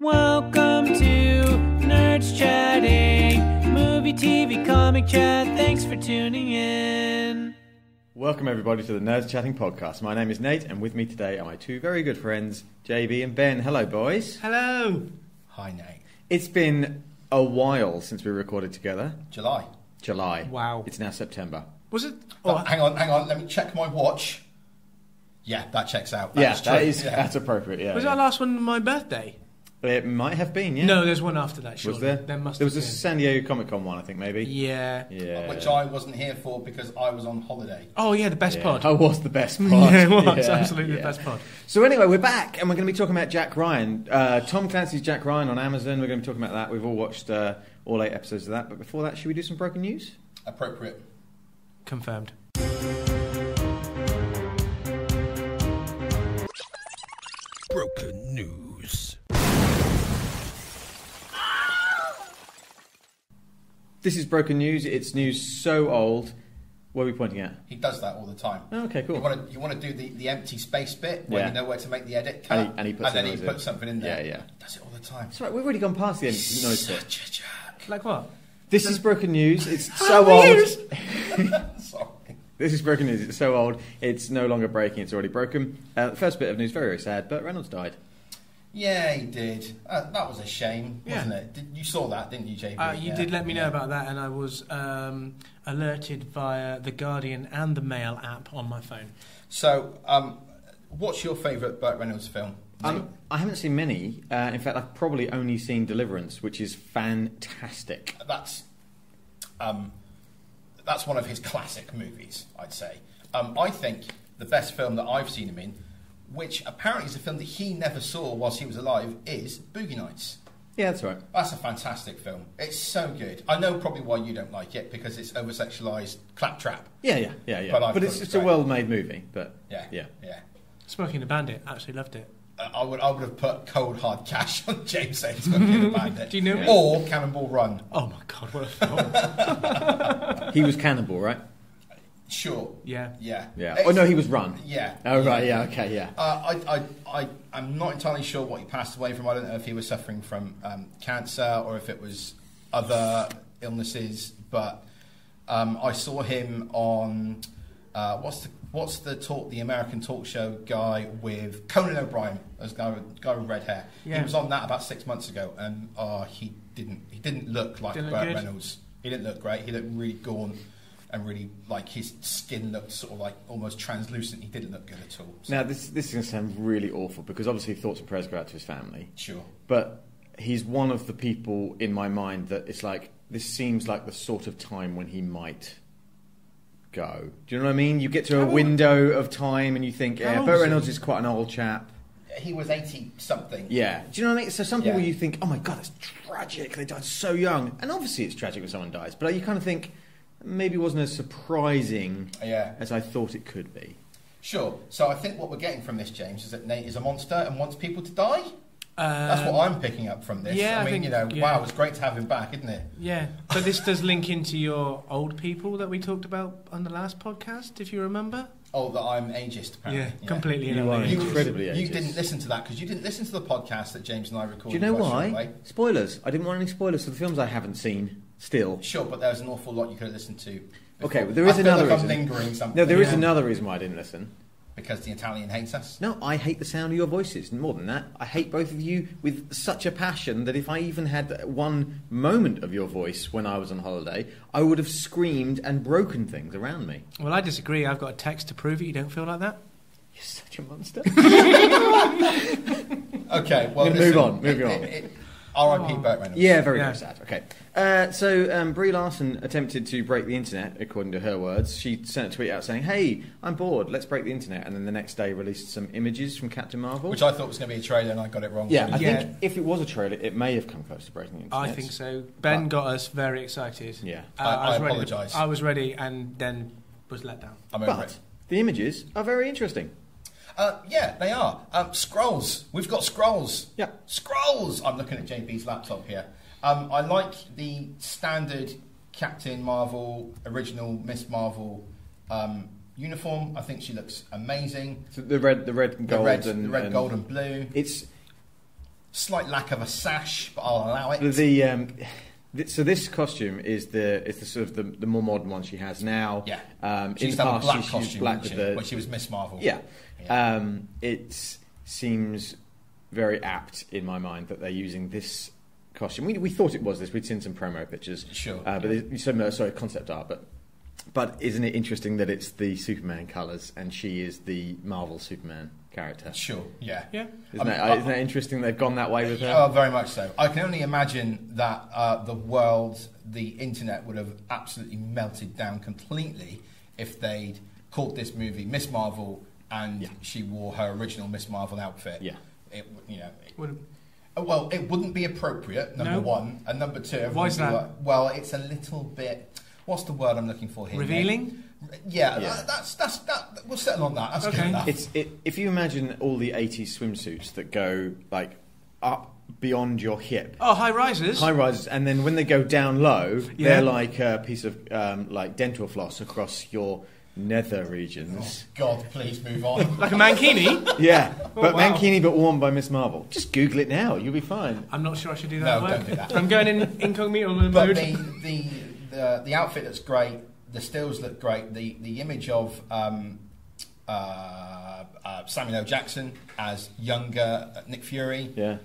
Welcome to Nerdschatting, movie, TV, comic chat. Thanks for tuning in. Welcome everybody to the Nerdschatting podcast. My name is Nate, and with me today are my two very good friends, JB and Ben. Hello, boys. Hello. Hi, Nate. It's been a while since we recorded together. July. Wow. It's now September. Was it? Oh, hang on. Let me check my watch. Yeah, that checks out. That's that's appropriate. Yeah. Was our last one my birthday? It might have been. Yeah. No, there's one after that. Surely. Was there? There must. There was have a been. San Diego Comic Con one, I think, maybe. Yeah. Yeah. Which I wasn't here for because I was on holiday. Oh yeah, the best pod. I was the best pod. Yeah, it was absolutely the best pod. So anyway, we're back, and we're going to be talking about Jack Ryan. Tom Clancy's Jack Ryan on Amazon. We're going to be talking about that. We've all watched all 8 episodes of that. But before that, should we do some broken news? Appropriate. Confirmed. Broken news. This is broken news. It's news so old. What are we pointing at? He does that all the time. Oh, okay, cool. You want to do the empty space bit when you know where to make the edit cut, and he puts something in there. Yeah. He does it all the time. That's right. We've already gone past the empty noise bit. Such a jerk. Like what? This is broken news. It's so old. Sorry. This is broken news. It's so old. It's no longer breaking. It's already broken. The first bit of news, very, very sad. Burt Reynolds died. Yeah, he did. That was a shame, wasn't it? You saw that, didn't you, JB? You did let me know about that, and I was alerted via the Guardian and the Mail app on my phone. So, what's your favourite Burt Reynolds film? I haven't seen many. In fact, I've probably only seen Deliverance, which is fantastic. That's one of his classic movies, I'd say. I think the best film that I've seen him in, which apparently is a film that he never saw whilst he was alive, is Boogie Nights. Yeah, that's right. That's a fantastic film. It's so good. I know probably why you don't like it, because it's over-sexualised claptrap. Yeah. But it's a well-made movie. But yeah. Smoking the Bandit, absolutely loved it. I would have put cold hard cash on James saying Smoking the Bandit. Do you know? Or Cannonball Run. Oh my God, what a film! He was Cannibal, right? Sure. Yeah. Oh no, he was Run. Yeah. Oh right. Yeah. Okay. Yeah. I'm not entirely sure what he passed away from. I don't know if he was suffering from cancer or if it was other illnesses. But I saw him on what's the American talk show guy with Conan O'Brien, as guy with red hair. Yeah. He was on that about 6 months ago, and he didn't look like Burt Reynolds. He didn't look great. He looked really gaunt. And really, like, his skin looked sort of like almost translucent. He didn't look good at all. So. Now, this is going to sound really awful, because obviously thoughts and prayers go out to his family. Sure. But he's one of the people in my mind that it's like, this seems like the sort of time when he might go. Do you know what I mean? You get to a window of time and you think, Burt Reynolds is quite an old chap. He was 80-something. Yeah. Do you know what I mean? So some people you think, oh my God, that's tragic. They died so young. And obviously it's tragic when someone dies. But you kind of think, maybe it wasn't as surprising as I thought it could be. Sure. So I think what we're getting from this, James, is that Nate is a monster and wants people to die. That's what I'm picking up from this. Yeah, I mean, wow, it's great to have him back, isn't it? Yeah, but this does link into your old people that we talked about on the last podcast, if you remember. Oh, that I'm ageist, apparently. Yeah, completely. You are incredibly ageist. You didn't listen to that because you didn't listen to the podcast that James and I recorded. Do you know why? Spoilers. I didn't want any spoilers for the films I haven't seen still. Sure, but there's an awful lot you could have listened to before. Okay, well, there is another reason. I'm lingering something. No, there is another reason why I didn't listen. Because the Italian hates us? No, I hate the sound of your voices. More than that, I hate both of you with such a passion that if I even had one moment of your voice when I was on holiday, I would have screamed and broken things around me. Well, I disagree. I've got a text to prove it. You don't feel like that? You're such a monster. Okay, well, moving on. R.I.P. Burt Reynolds. Yeah, very sad. Okay. So Brie Larson attempted to break the internet, according to her words. She sent a tweet out saying, "Hey, I'm bored, let's break the internet." And then the next day released some images from Captain Marvel. Which I thought was going to be a trailer and I got it wrong. Yeah, I think if it was a trailer, it may have come close to breaking the internet. I think so. Ben got us very excited. Yeah. I apologise. I was ready and then was let down. But the images are very interesting. Yeah, they are. Scrolls. We've got scrolls. Yeah. Scrolls! I'm looking at JB's laptop here. I like the standard Captain Marvel, original Miss Marvel uniform. I think she looks amazing. So the red and gold. Gold and blue. Slight lack of a sash, but I'll allow it. So this costume is the sort of the more modern one she has now. Yeah. In She used the to have a past, black she costume used black with the when she was Miss Marvel. Yeah. It seems very apt in my mind that they're using this costume. We thought it was this. We'd seen some promo pictures. Sure. But concept art. But isn't it interesting that it's the Superman colours and she is the Marvel Superman character? Sure. Yeah. Yeah. Isn't that interesting? They've gone that way with her. Oh, very much so. I can only imagine that the world, the internet, would have absolutely melted down completely if they'd called this movie Miss Marvel and she wore her original Miss Marvel outfit. Yeah. It wouldn't be appropriate. Number one, and number two. Why is that? Well, it's a little bit. What's the word I'm looking for here? Revealing. Yeah. That's we'll settle on that. That's good enough. If you imagine all the 80s swimsuits that go like up beyond your hip. Oh, high rises, and then when they go down low, they're like a piece of like dental floss across your nether regions. Oh, God, please move on. Like a mankini. Yeah, mankini, but worn by Miss Marvel. Just Google it now; you'll be fine. I'm not sure I should do that. No, don't do that. I'm going in incognito mode. But the outfit looks great. The stills look great. The image of Samuel L. Jackson as younger Nick Fury. Yeah.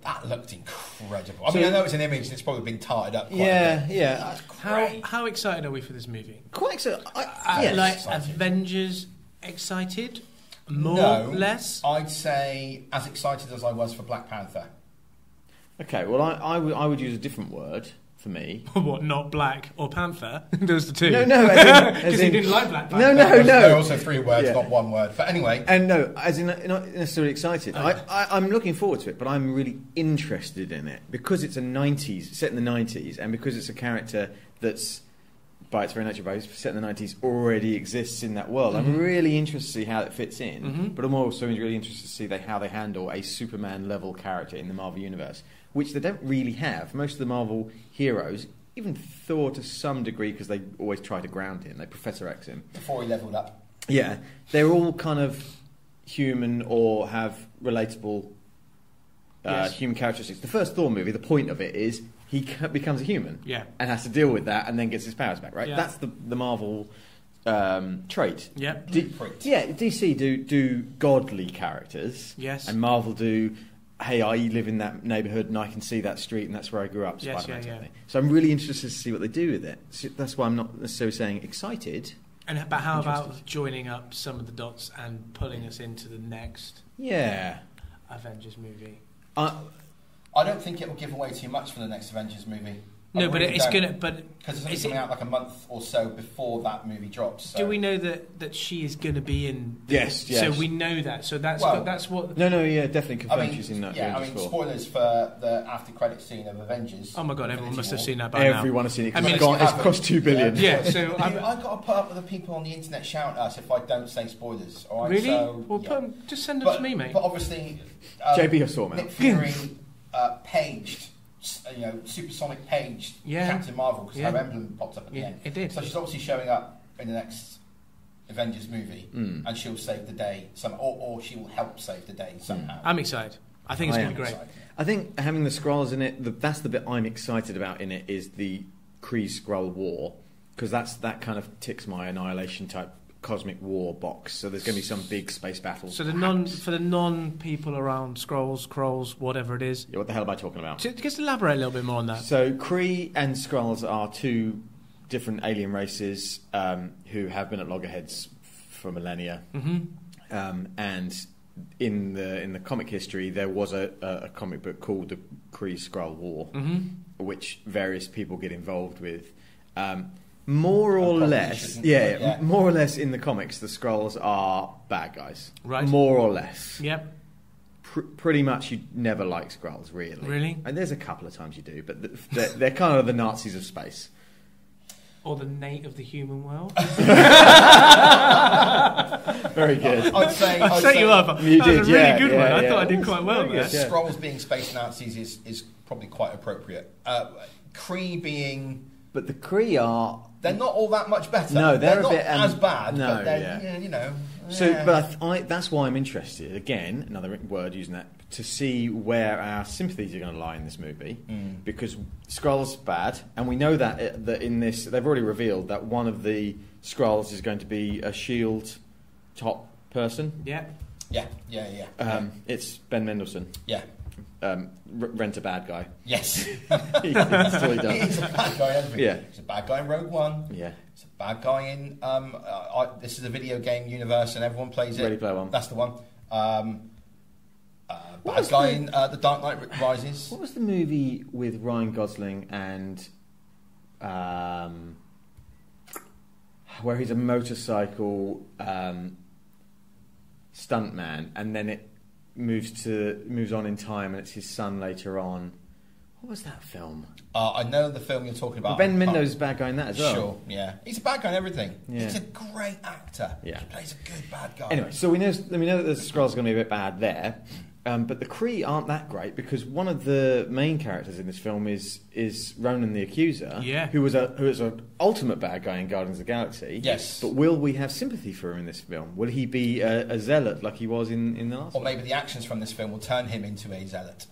That looked incredible. I know it's an image and it's probably been tarted up quite a bit. Yeah. How excited are we for this movie? Quite excited. Like excited. Avengers excited? More? No, Less? I'd say as excited as I was for Black Panther. Okay, well, I would use a different word for me. What, not Black or Panther? Those the two. No, because he didn't like Black Panther. No. There are also three words, not one word. But anyway. And no, as in not necessarily excited. I'm looking forward to it, but I'm really interested in it because it's set in the 90s, and because it's a character that's, by its very nature, set in the 90s, already exists in that world. I'm really interested to see how it fits in, but I'm also really interested to see how they handle a Superman-level character in the Marvel Universe, which they don't really have. Most of the Marvel heroes, even Thor to some degree, because they always try to ground him, they Professor X him. Before he leveled up. Yeah, they're all kind of human or have relatable human characteristics. The first Thor movie, the point of it is he becomes a human and has to deal with that and then gets his powers back, right? Yeah. That's the Marvel trait. Yeah. DC do godly characters. Yes. And Marvel do, hey, I live in that neighbourhood and I can see that street and that's where I grew up. Spider-Man. So I'm really interested to see what they do with it. So that's why I'm not necessarily saying excited. But how about joining up some of the dots and pulling us into the next Avengers movie? I don't think it will give away too much for the next Avengers movie. No, but it's going to... Because it's only coming out like a month or so before that movie drops. So. Do we know that she is going to be in... Yes. So we know that. So that's what... No, definitely confirmed she's in that. Yeah, spoilers for the after-credit scene of Avengers. Oh my God, everyone must have seen that by now. Everyone has seen it, because it's cost $2 billion. Yeah, so... I've got to put up with the people on the internet shouting at us if I don't say spoilers, all right? Really? So, well, just send them to me, mate. But obviously... JB saw me. Nick Fury paged... supersonic paged Captain Marvel because her emblem popped up at the end. It did. So she's obviously showing up in the next Avengers movie, and she'll save the day or she will help save the day somehow. I'm excited. I think it's going to be great. I think having the Skrulls in it, that's the bit I'm excited about in it, is the Kree-Skrull war, because that kind of ticks my Annihilation type cosmic war box. So there's going to be some big space battle. So for the non-people around, Skrulls, whatever it is. Yeah, what the hell am I talking about? Just elaborate a little bit more on that. So Kree and Skrulls are two different alien races who have been at loggerheads for millennia. And in the comic history, there was a comic book called the Kree-Skrull War, which various people get involved with. More or less in the comics, the Skrulls are bad guys. Right. More or less. Yep. Pretty much you never like Skrulls, really. Really? And there's a couple of times you do, but they're kind of the Nazis of space. Or the Nate of the human world. Very good. I'd say you up. You that did, was a really good one. I thought I did quite well there. Skrulls being space Nazis is probably quite appropriate. Kree being... But the Kree are They're not all that much better. No, they're a not bit as bad. no, but they're, yeah. you know. So, yeah. but that's why I'm interested. Again, another word using that to see where our sympathies are going to lie in this movie, because Skrull's bad, and we know that in this they've already revealed that one of the Skrulls is going to be a Shield top person. Yeah. It's Ben Mendelsohn. Yeah. Rent a bad guy. Yes. That's all he does. He's a bad guy in everything. Yeah. He's a bad guy in Rogue One. Yeah. He's a bad guy in this is a video game universe and everyone plays it. Ready Player One. That's the one. Bad guy in The Dark Knight Rises. What was the movie with Ryan Gosling and where he's a motorcycle stuntman, and then it moves on in time, and it's his son later on. What was that film? I know the film you're talking about. Ben Mendelsohn's a bad guy in that as well. Sure, yeah. He's a bad guy in everything. Yeah. He's a great actor. Yeah. He plays a good bad guy. Anyway, so we know that the Skrulls are going to be a bit bad there, but the Kree aren't that great, because one of the main characters in this film is Ronan the Accuser, who was an ultimate bad guy in Guardians of the Galaxy. Yes. But will we have sympathy for him in this film? Will he be a zealot like he was in the last Or one? maybe the actions from this film will turn him into a zealot.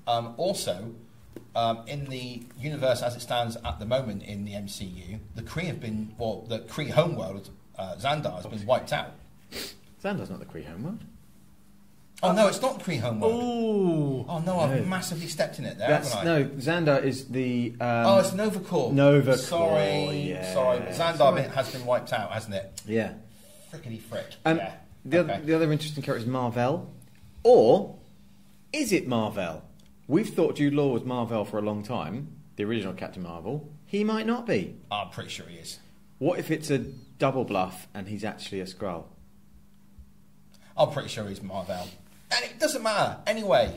Also, in the universe as it stands at the moment in the MCU, the Kree homeworld, Xandar, has been wiped out. Xandar's not the Kree homeworld. Oh no, it's not the Kree homeworld. Ooh. Oh no, I've massively stepped in it there, haven't I? No, Xandar is the... it's Nova Corps. Nova Sorry, Corps, yeah. sorry. Xandar has been wiped out, hasn't it? Yeah. Frickety frick. The Okay. other interesting character is Marvel. Or is it Marvel? We've thought Jude Law was Marvel for a long time, the original Captain Marvel. He might not be. I'm pretty sure he is. What if it's a double bluff and he's actually a Skrull? I'm pretty sure he's Marvel. And it doesn't matter. Anyway,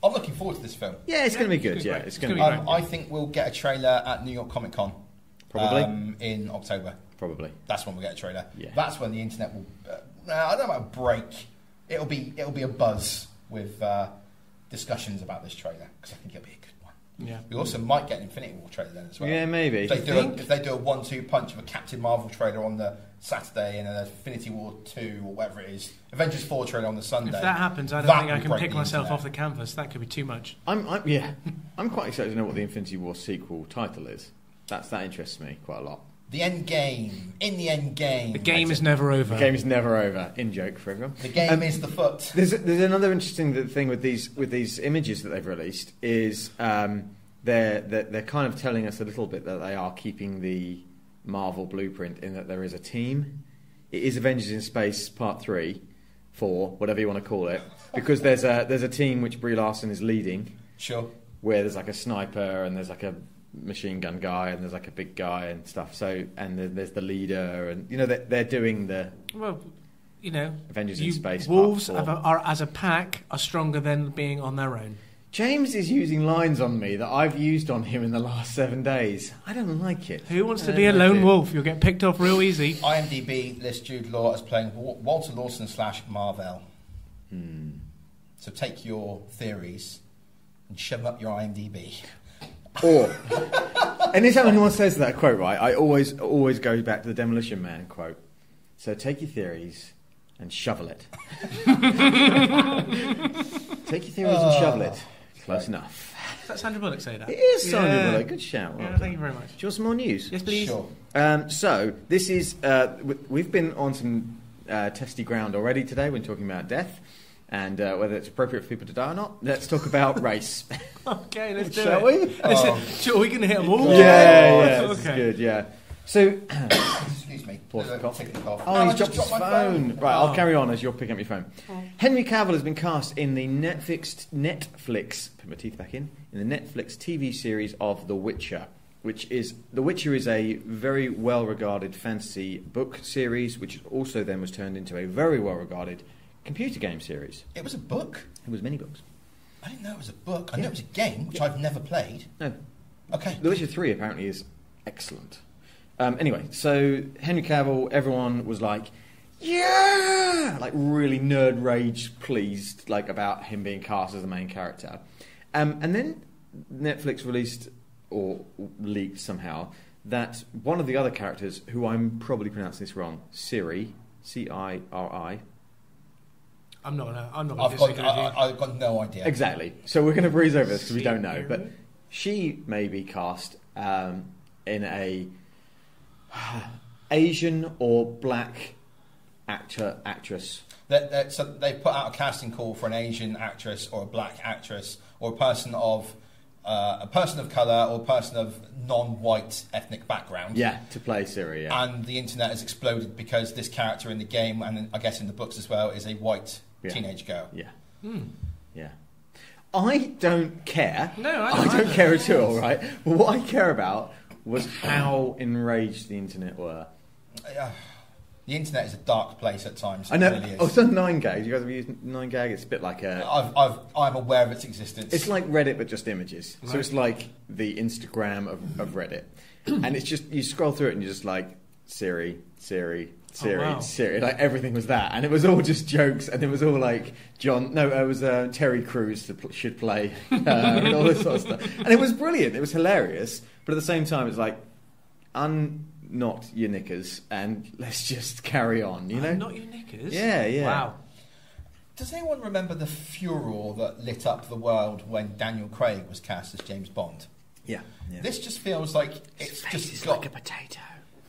I'm looking forward to this film. Yeah, it's going to be good. It's gonna Yeah, be it's great. going to be great. I think we'll get a trailer at New York Comic Con. Probably. In October. Probably. That's when we'll get a trailer. Yeah. That's when the internet will... I don't know about a break. It'll be a buzz with discussions about this trailer, because I think it'll be a good one. Yeah. We also might get an Infinity War trailer then as well. Yeah, maybe. If they do a 1-2 punch of a Captain Marvel trailer on the Saturday and an Infinity War 2 or whatever it is, Avengers 4 trailer on the Sunday. If that happens, I don't that think I will can break pick the myself internet. off the canvas. That could be too much. I'm quite excited to know what the Infinity War sequel title is. That interests me quite a lot. The end game. In the end game. The game is never over. The game is never over. In joke for everyone. The game is the foot. There's another interesting thing with these images that they've released is they're kind of telling us a little bit that they are keeping the Marvel blueprint in that there is a team. It is Avengers in Space Part 3, 4, whatever you want to call it, because there's a team which Brie Larson is leading. Sure. Where there's like a sniper and there's like a machine gun guy and there's like a big guy and stuff. So there's the leader, and they're doing the Avengers in Space. Wolves Part 4. are as a pack are stronger than being on their own. James is using lines on me that I've used on him in the last 7 days. I don't like it. Who wants to be a lone wolf? You'll get picked off real easy. IMDb lists Jude Law as playing Walter Lawson / Marvel. So take your theories and shove them up your IMDb. Or, anytime anyone says that quote, right, I always go back to the Demolition Man quote. So take your theories and shovel it. Take your theories and shovel it. Close enough. Is that Sandra Bullock say that? It is Sandra Bullock. Good shout. Yeah, Well thank you very much. Do you want some more news? Yes, please. Sure. So this is we've been on some testy ground already today when talking about death and whether it's appropriate for people to die or not. Let's talk about race. Okay, let's do Shall it. we? Sure, we can hit them all. Yeah, this is Okay. good. Yeah. So. Excuse me. Pause for cough. Take the cough. Oh, No, he's I just dropped his my phone. Right, I'll carry on as you're picking up your phone. Henry Cavill has been cast in the Netflix, put my teeth back in the Netflix TV series of The Witcher, The Witcher is a very well-regarded fantasy book series, which also then was turned into a very well-regarded computer game series. It was a book? It was many books. I didn't know it was a book. I knew it was a game, which I've never played. No. Okay. The Witcher 3 apparently is excellent. Anyway, so Henry Cavill, everyone was like, yeah! Like really nerd rage pleased about him being cast as the main character. And then Netflix released, or leaked somehow, that one of the other characters, who I'm probably pronouncing this wrong, Ciri, Ciri. I'm not going to disagree with you. I've got no idea. Exactly. So we're going to breeze over this because we don't know. But she may be cast in a Asian or black actress. So they've put out a casting call for an Asian actress or a black actress or a person of colour or a person of non-white ethnic background. Yeah, to play Ciri. Yeah. And the internet has exploded because this character in the game, and I guess in the books as well, is a white teenage girl. Yeah. Yeah. I don't care. No, I don't care at all, right? But what I care about was how enraged the internet were. The internet is a dark place at times. I know. It really is. Oh, it's on 9gag. You guys have used 9gag? It's a bit like a... I'm aware of its existence. It's like Reddit, but just images. Right. So it's like the Instagram of Reddit. And it's just, you scroll through it and you're just like, Ciri. Like everything was that. And it was all just jokes. And it was all like, it was Terry Crews should play. And all this sort of stuff. And it was brilliant. It was hilarious. But at the same time, it's like, not your knickers, and let's just carry on, you know? Not your knickers? Yeah. Wow. Does anyone remember the furor that lit up the world when Daniel Craig was cast as James Bond? Yeah. This just feels like it's just got... like a potato.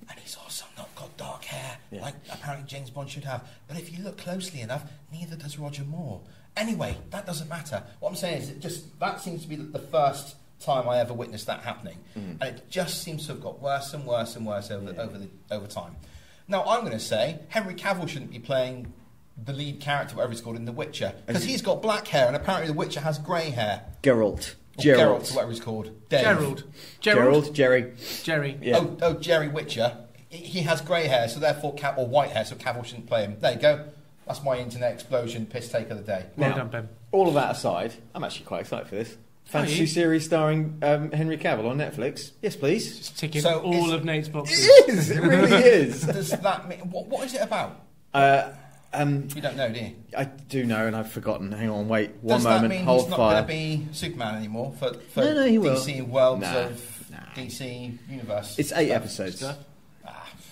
And he's also not got dark hair, like apparently James Bond should have. But if you look closely enough, neither does Roger Moore. Anyway, that doesn't matter. What I'm saying is that seems to be the first time I ever witnessed that happening, and it just seems to have got worse and worse and worse over time. Now I'm going to say Henry Cavill shouldn't be playing the lead character, whatever he's called, in The Witcher, because he's got black hair, and apparently The Witcher has grey hair. Geralt, whatever he's called. Dave. Gerald. Jerry. Yeah. Oh, Jerry Witcher. He has grey hair, so therefore or white hair, so Cavill shouldn't play him. There you go. That's my internet explosion piss take of the day. Well done, Ben. All of that aside, I'm actually quite excited for this. Fantasy series starring Henry Cavill on Netflix. Yes, please. Just ticking all of Nate's boxes. It is. It really is. Does that mean what is it about? You don't know, do you? I do know, and I've forgotten. Hang on, wait. Does One moment. That mean hold he's not fire. going to be Superman anymore for No, he will. DC worlds of DC universe? It's 8 episodes. Stuff.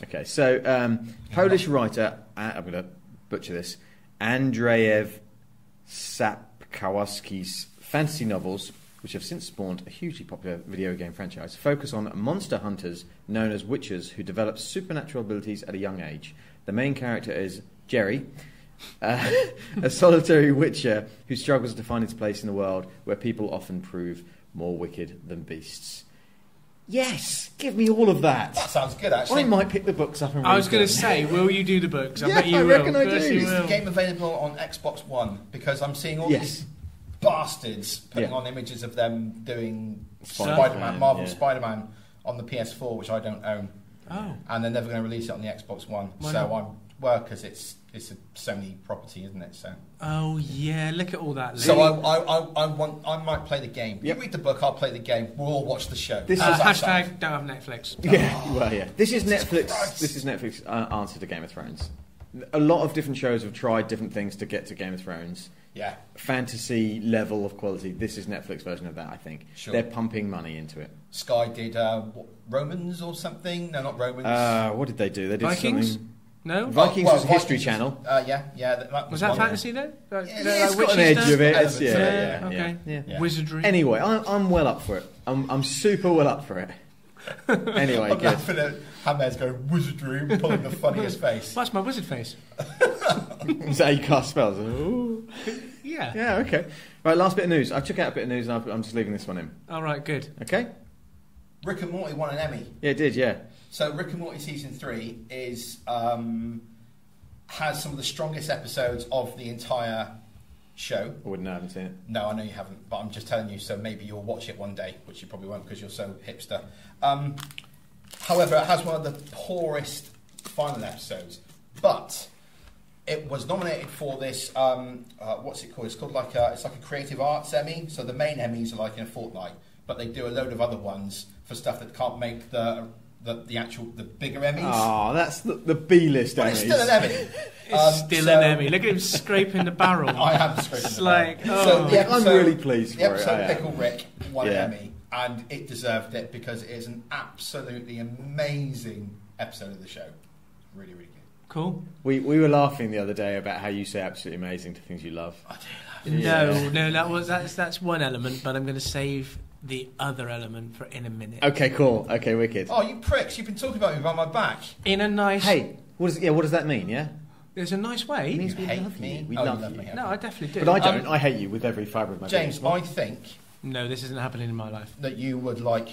Okay, so Polish writer, I'm going to butcher this, Andrzejew Sapkowski's fantasy novels, which have since spawned a hugely popular video game franchise, focus on monster hunters known as witchers who develop supernatural abilities at a young age. The main character is Jerry, a solitary witcher who struggles to find his place in a world where people often prove more wicked than beasts. Yes, give me all of that. That sounds good, actually. I might pick the books up and read I was going to them. say, will you do the books? I Yeah, bet you I will. reckon I Of course do. you Is the will. game available on Xbox One? Because I'm seeing all these bastards putting on images of them doing Spider-Man, Marvel Spider-Man on the PS4, which I don't own. Oh. And they're never going to release it on the Xbox One. Why so not? because it's a Sony property, isn't it? So. Oh yeah, look at all that. So I might play the game. You read the book, I'll play the game. We'll all watch the show. Hashtag don't have Netflix. Yeah, well, yeah. This is Netflix. This is Netflix answer to Game of Thrones. A lot of different shows have tried different things to get to Game of Thrones. Yeah. Fantasy level of quality. This is Netflix version of that, I think. Sure. They're pumping money into it. Sky did Romans or something? No, not Romans. What did they do? They did Vikings? something. No? Vikings was Vikings History Channel. That Was that one. fantasy then? It's got an edge of it. It's, Okay. Yeah. Wizardry. Anyway, I'm well up for it. I'm super well up for it. Anyway, I'm good. laughing at Hamed's going wizardry, pulling the funniest face. That's my wizard face. Is that how you cast spells? Ooh. Yeah. Yeah, okay. Right, last bit of news. I took out a bit of news and I'm just leaving this one in. All right, good. Okay? Rick and Morty won an Emmy. Yeah, it did, yeah. So Rick and Morty season 3 is has some of the strongest episodes of the entire show. I wouldn't know, I haven't seen it. No, I know you haven't, but I'm just telling you, so maybe you'll watch it one day, which you probably won't because you're so hipster. However, it has one of the poorest final episodes, but it was nominated for this, what's it called? It's called it's like a creative arts Emmy, so the main Emmys are like in a fortnight, but they do a load of other ones for stuff that can't make the bigger Emmys. Oh, that's the B-list But Emmys. it's still an Emmy. It's still an Emmy. Look at him scraping the barrel. I am scraping It's the barrel. like, oh. So I'm really pleased for the it. episode I am. Pickle Rick won an Emmy. and it deserved it because it is an absolutely amazing episode of the show. Really, really good. Cool. We were laughing the other day about how you say absolutely amazing to things you love. I do love it. No, that's one element, but I'm going to save the other element for in a minute. Okay, cool. Okay, wicked. Oh, you pricks! You've been talking about me behind my back. In a nice... Hey, what does that mean, yeah? There's a nice way. It means You we hate love me? you. We Oh, you love love you. me. No, I definitely do. But I don't. I hate you with every fibre of my being. James, I think No, this isn't happening in my life. that you would like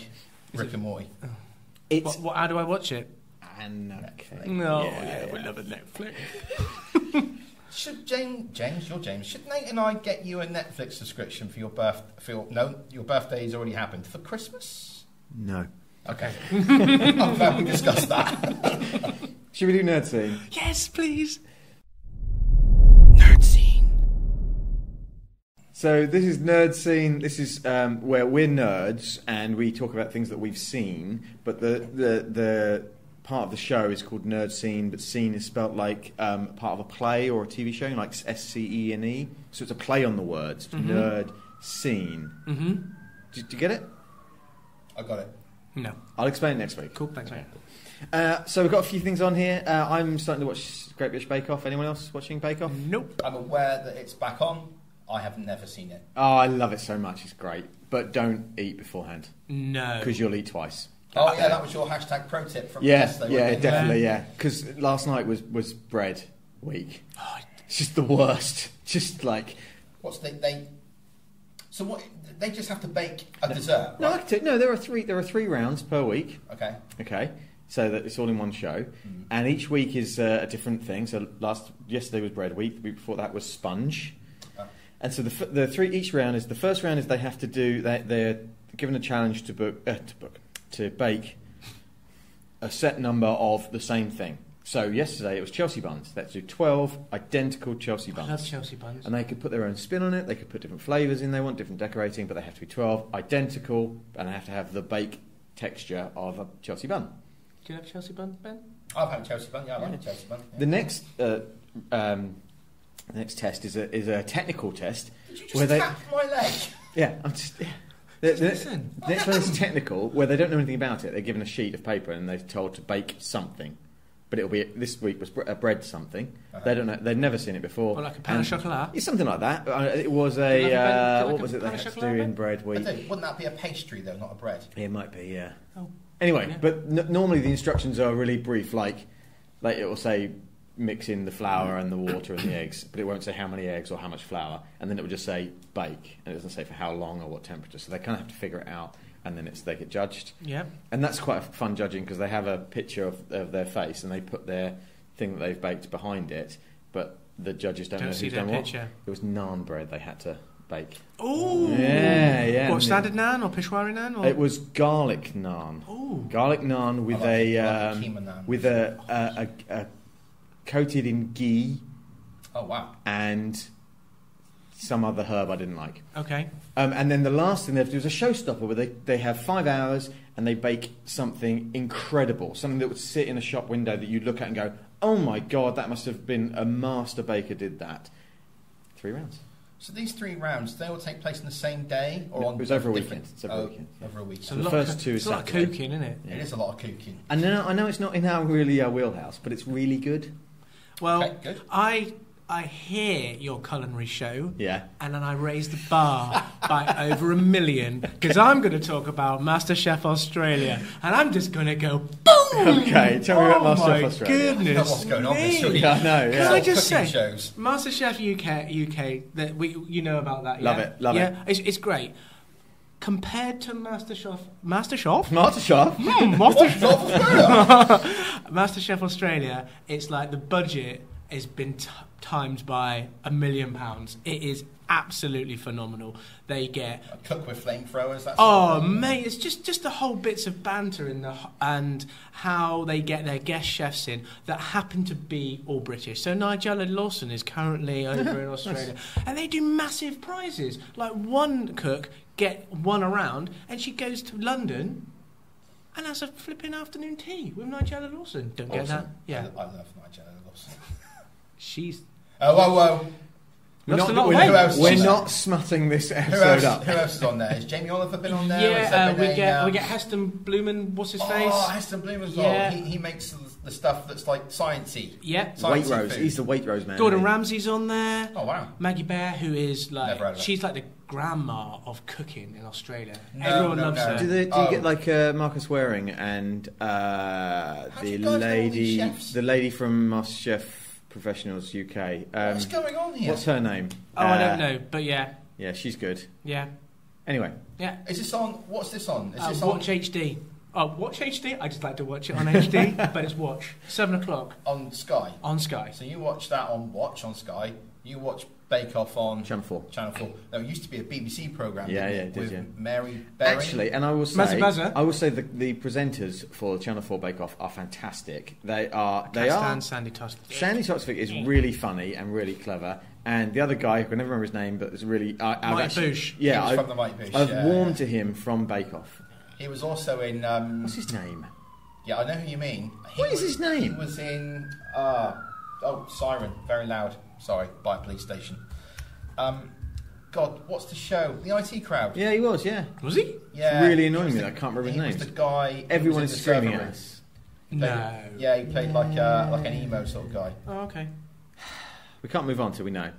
Rick and Morty. It's How do I watch it? okay. No, Yeah. we love it Netflix. Should James, you're James. Should Nate and I get you a Netflix subscription for your your birthday has already happened for Christmas? No. Okay, I'm glad we discussed that. Should we do Nerdscene? Yes, please. Nerdscene. So this is Nerdscene. This is where we're nerds and we talk about things that we've seen. But the part of the show is called Nerdscene, but scene is spelt like part of a play or a TV show, like SCENE. So it's a play on the words. Nerd scene. Mm-hmm. Did you get it? I got it. No. I'll explain it next week. Cool, thanks, mate. So we've got a few things on here. I'm starting to watch Great British Bake Off. Anyone else watching Bake Off? Nope. I'm aware that it's back on. I have never seen it. Oh, I love it so much. It's great. But don't eat beforehand No. because you'll eat twice. Oh yeah, that was your hashtag pro tip from Yeah, yesterday. yeah, wasn't it? definitely, yeah. Because last night was bread week. Oh, It's just the worst. Just like What's they? So what? They just have to bake a dessert. no, Right? no. There are three rounds per week. Okay. Okay, so that it's all in one show, and each week is a different thing. So yesterday was bread week. The week before that was sponge, and so the three each round is the first round is they have to do they're given a challenge to bake a set number of the same thing. So yesterday it was Chelsea buns. They had to do 12 identical Chelsea buns. I love Chelsea buns. And they could put their own spin on it. They could put different flavours in. They want different decorating, but they have to be 12 identical, and they have to have the bake texture of a Chelsea bun. Do you have Chelsea buns, Ben? I've had a Chelsea bun. Yeah, I like a Chelsea bun. Yeah. The next test is a technical test. Did you where just they, tap my leg? Yeah, I'm just. Yeah. Listen. The next one is technical, where they don't know anything about it. They're given a sheet of paper and they're told to bake something. But it'll be this week was a bread something. They don't know. They've never seen it before. Or like a pain au chocolat? It's something like that. It was Do you like what a was it they pain au had to do chocolat, in Ben? bread I week? do. Wouldn't that be a pastry though, not a bread? It might be, yeah. Oh. Anyway, Yeah. but normally the instructions are really brief. Like it will say mix in the flour and the water and the eggs, but it won't say how many eggs or how much flour, and then it will just say bake, and it doesn't say for how long or what temperature. So they kind of have to figure it out, and then they get judged. Yeah. And that's quite fun judging because they have a picture of their face and they put their thing that they've baked behind it, but the judges don't know See who's their done what. picture. It was naan bread they had to bake. Ooh. Yeah. What, standard naan or Peshwari naan? Or? It was garlic naan. Ooh. Garlic naan with I like keema naan. with a coated in ghee Oh wow. and some other herb I didn't like. Okay. And then the last thing they have to do is a showstopper where they have 5 hours and they bake something incredible, something that would sit in a shop window that you'd look at and go, oh my God, that must have been a master baker did that. 3 rounds. So these 3 rounds, they all take place on the same day, or No, on it was over a different- weekend. It's over a weekend, yeah. Over a weekend. So the first 2 is It's a lot of Saturday. cooking, isn't it? Yeah. It is a lot of cooking. And I know it's not in our wheelhouse, but it's really good. Well, Okay, good. I hear your culinary show, Yeah. and then I raise the bar by over 1 million because I'm going to talk about MasterChef Australia, and I'm just going to go boom. Okay, tell me about Oh my MasterChef Australia. goodness! I know what's going on this me. week. Yeah, I know. Can Yeah. I just Cooking say, shows. MasterChef UK, that you know about that? Love yeah? it, love yeah? It's great. Compared to MasterChef, MasterChef? MasterChef Australia, it's like the budget has been timed by £1 million. It is absolutely phenomenal. They get A cook with flamethrowers. That's oh mate, it's just the whole bits of banter and how they get their guest chefs in that happen to be all British. So Nigella Lawson is currently over in Australia, and they do massive prizes. Like one cook get one around, and she goes to London and has a flipping afternoon tea with Nigella Lawson. Don't get that? Awesome. Yeah, I love Nigella Lawson. she's Oh, whoa, whoa. Lost a not, lot of we're, weight. Who else we're is not smutting this Who episode up. else is on there? Has Jamie Oliver been on there? Has Yeah, there been we get Heston Blumen. What's his face? Oh, Heston Bloom as well. Yeah. He makes the stuff that's like sciencey. Yeah. Weight Sciencey Rose. food. He's the Weight Rose man. Gordon isn't he? Ramsay's on there. Oh wow. Maggie Bear, who is Never heard of like her. she's like the grandma of cooking in Australia. No, Everyone no, loves no. her. Do you Oh. get like Marcus Waring and do the you guys know all these chefs? the lady from MasterChef Professionals UK? What's going on here? What's her name? Oh, I don't know, but yeah, Yeah, she's good. yeah, Anyway, yeah. Is this on? What's this on? Is this on Watch HD. Oh, Watch HD. I just like to watch it on HD, but it's Watch 7:00 on Sky? on Sky. So you watch that on Watch on Sky. You watch Bake Off on Channel 4. Channel 4. No, it used to be a BBC program. Yeah, didn't yeah, it? it did, With yeah. Mary Berry. Actually, and I will Mazza. say, the presenters for Channel 4 Bake Off are fantastic. They are. Sandy Tost. Sandy Toksvig is really funny and really clever, and the other guy, I can never remember his name, but it's really. Mike Bush. Yeah, He was from the Mike Bush, I've yeah, warmed yeah. to him from Bake Off. He was also in. What's his name? Yeah, I know who you mean. What is his name? He was in. Siren, very loud. Sorry, by a police station. God, what's the show? The IT Crowd. Yeah, he was. Yeah, Was he? Yeah, it's really he annoying was me the- that I can't remember his He name. was the guy. Everyone who is was in the screaming server at room. us. No. Yeah, he played like an emo sort of guy. Oh, okay. We can't move on till we know.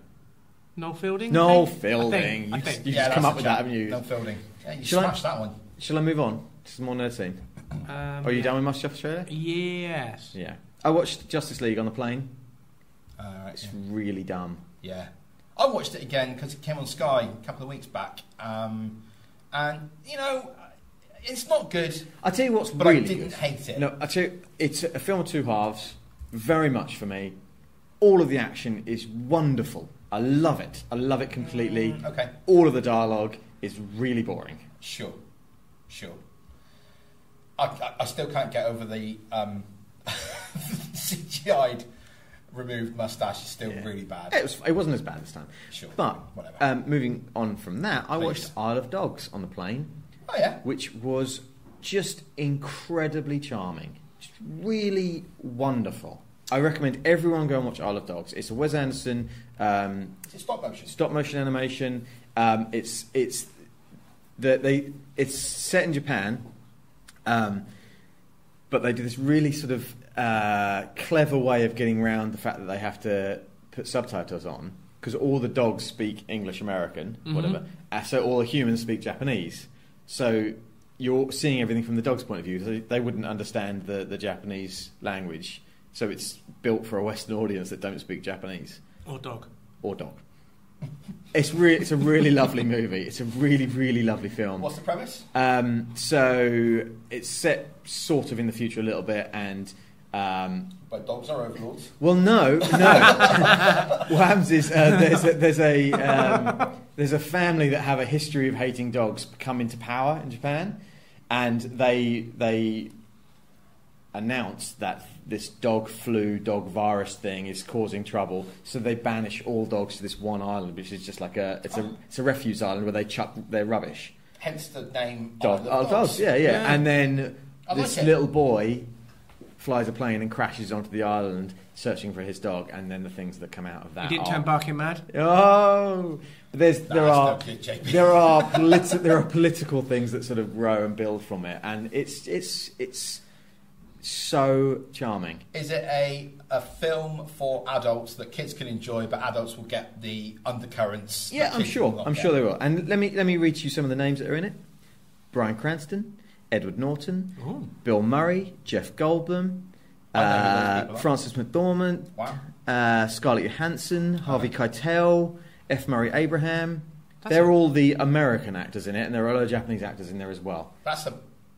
Noel Fielding. Noel I think? Fielding. I think. You Yeah, just that's come up the with chap. that, haven't you? No Fielding. Yeah, you Shall I- smashed that one. Shall I move on to some more Nerdscene? Are you yeah. done with MasterChef Australia? Yes. Yeah. I watched Justice League on the plane. Right, It's really dumb. yeah. I watched it again because it came on Sky a couple of weeks back, and you know, it's not good, I tell you what's but really I didn't good. hate it. No, I tell you, it's a film of two halves. Very much for me. All of the action is wonderful. I love it. I love it completely. Okay, All of the dialogue is really boring. sure. I still can't get over the CGI'd removed mustache. Is still Yeah. really bad. It wasn't as bad this time. Sure, But whatever. moving on from that, I Please. watched Isle of Dogs on the plane, Oh yeah, which was just incredibly charming. Just really wonderful. I recommend everyone go and watch Isle of Dogs. It's a Wes Anderson is it stop motion? stop motion animation. It's set in Japan, but they do this really sort of clever way of getting around the fact that they have to put subtitles on because all the dogs speak English, American, whatever. So all the humans speak Japanese. So you're seeing everything from the dog's point of view. So they wouldn't understand the Japanese language. So it's built for a Western audience that don't speak Japanese Or dog. or dog. It's a really lovely movie. It's a really, really lovely film. What's the premise? So it's set sort of in the future a little bit, and But dogs are overlords. well, no. What happens is there's a family that have a history of hating dogs come into power in Japan, and they announce that this dog dog virus thing is causing trouble, so they banish all dogs to this one island, which is just like it's a refuse island where they chuck their rubbish. Hence the name Dogs. Isle of Dogs. Yeah. Yeah. And then I this like it. little boy flies a plane and crashes onto the island searching for his dog, and then the things that come out of that You didn't are... turn barking mad? Oh! There are no good, JP. there are political things that sort of grow and build from it, and it's so charming. Is it a film for adults that kids can enjoy, but adults will get the undercurrents? Yeah, that I'm kids sure. will not I'm get? sure they will. And let me read you some of the names that are in it: Bryan Cranston, Edward Norton, Ooh. Bill Murray, Jeff Goldblum, I know who those people are. Frances McDormand, Wow. Scarlett Johansson, Harvey Keitel, F. Murray Abraham. That's All the American actors in it, and there are other Japanese actors in there as well. That's a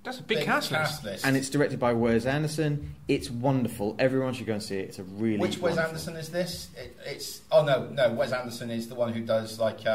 That's a big cast list. list. And it's directed by Wes Anderson. It's wonderful. Everyone should go and see it. It's a really Which Wes wonderful- Anderson is this? It's no. Wes Anderson is the one who does like he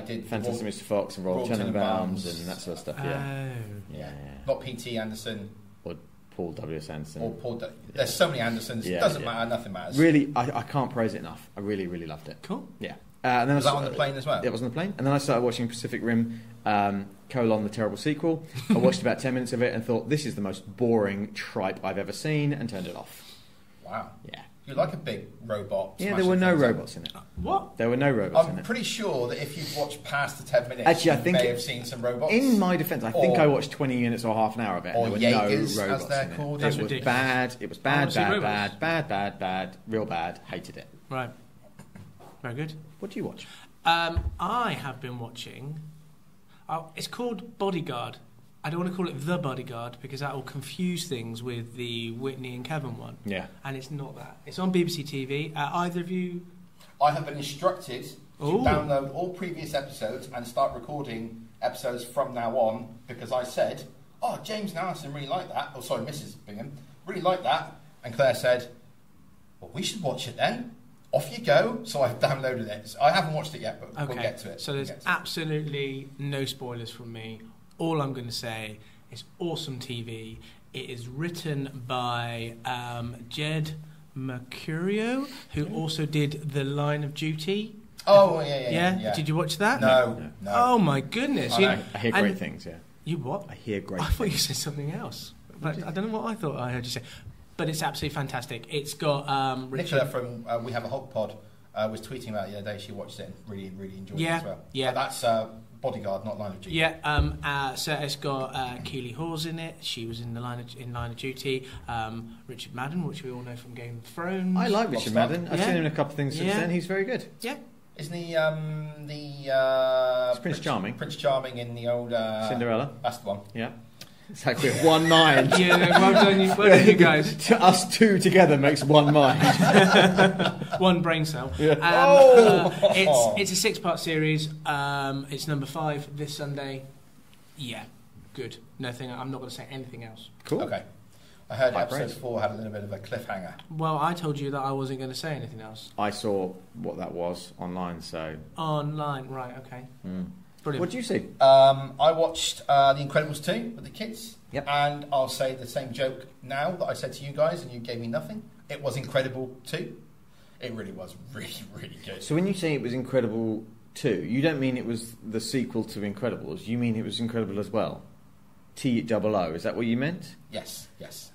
did Fantastic Mr. Fox and Royal Royal Tenenbaums Tenenbaums. and that sort of stuff. Oh. Yeah. Not P.T. Anderson Or Paul W.S. Anderson. or Paul. There's so many Andersons. Yeah, Doesn't yeah. matter. Nothing matters. Really, I can't praise it enough. I really, really loved it. Cool. Yeah. And then Was that on the plane as well? Yeah, it was on the plane. And then I started watching Pacific Rim, the terrible sequel. I watched about 10 minutes of it and thought, this is the most boring tripe I've ever seen, and turned it off. Wow. Yeah. You like a big robot. Yeah, there were no robots in it. What? There were no robots in I'm it. pretty sure that if you've watched past the 10 minutes, Actually, I you think may have seen some robots. In my defence, I think Or- I watched 20 minutes or half an hour of it, and or there were Jaegers, no as robots they're in called. it. That's It was ridiculous. bad. It was I bad, wanna see bad, real bad. Hated it. Right. Very good. What do you watch? I have been watching. It's called Bodyguard. I don't want to call it The Bodyguard because that will confuse things with the Whitney and Cavill one. Yeah. And it's not that. It's on BBC TV. Either of you? I have been instructed to Ooh. download all previous episodes and start recording episodes from now on because I said, oh, James and Alison really like that. Oh, sorry, Mrs. Bingham really like that. And Claire said, well, we should watch it then. Off you go. So I've downloaded it. I haven't watched it yet, but we'll get to it. So there's absolutely no spoilers from me. All I'm going to say is awesome TV. It is written by Jed Mercurio, who also did The Line of Duty. Oh, yeah. Did you watch that? No. Oh, my goodness. I know. I hear great things, yeah. You what? I hear great I thought things. you said something else. But I don't know what I thought I heard you say. But it's absolutely fantastic. It's got Nicola Richard... from We Have a Hog Pod was tweeting about it the other day. She watched it and really, really enjoyed it Yeah, as well. yeah. But that's Bodyguard, not Line of Duty. Yeah, so it's got Keely Hawes in it. She was in Line of Duty. Richard Madden, which we all know from Game of Thrones. I like Richard Madden. I've Yeah. seen him in a couple of things since Yeah. then. He's very good. Yeah. Isn't he It's Prince Charming. Prince Charming in the old... Cinderella. That's the one. Yeah. It's like we have one mind. Yeah, well done you guys. To us two together makes one mind. One brain cell. Yeah. It's a 6-part series. It's number 5 this Sunday. Yeah, good. Nothing. I'm not going to say anything else. Cool. Okay. I heard High episode praise. 4 had a little bit of a cliffhanger. Well, I told you that I wasn't going to say anything else. I saw what that was online, so... Online, right? Okay. Brilliant. What did you see? I watched The Incredibles 2 with the kids. Yep. And I'll say the same joke now that I said to you guys and you gave me nothing. It was Incredible 2. It really was really, really good. So when you say it was Incredible 2, you don't mean it was the sequel to Incredibles. You mean it was Incredible as well? T-double-O, is that what you meant? Yes.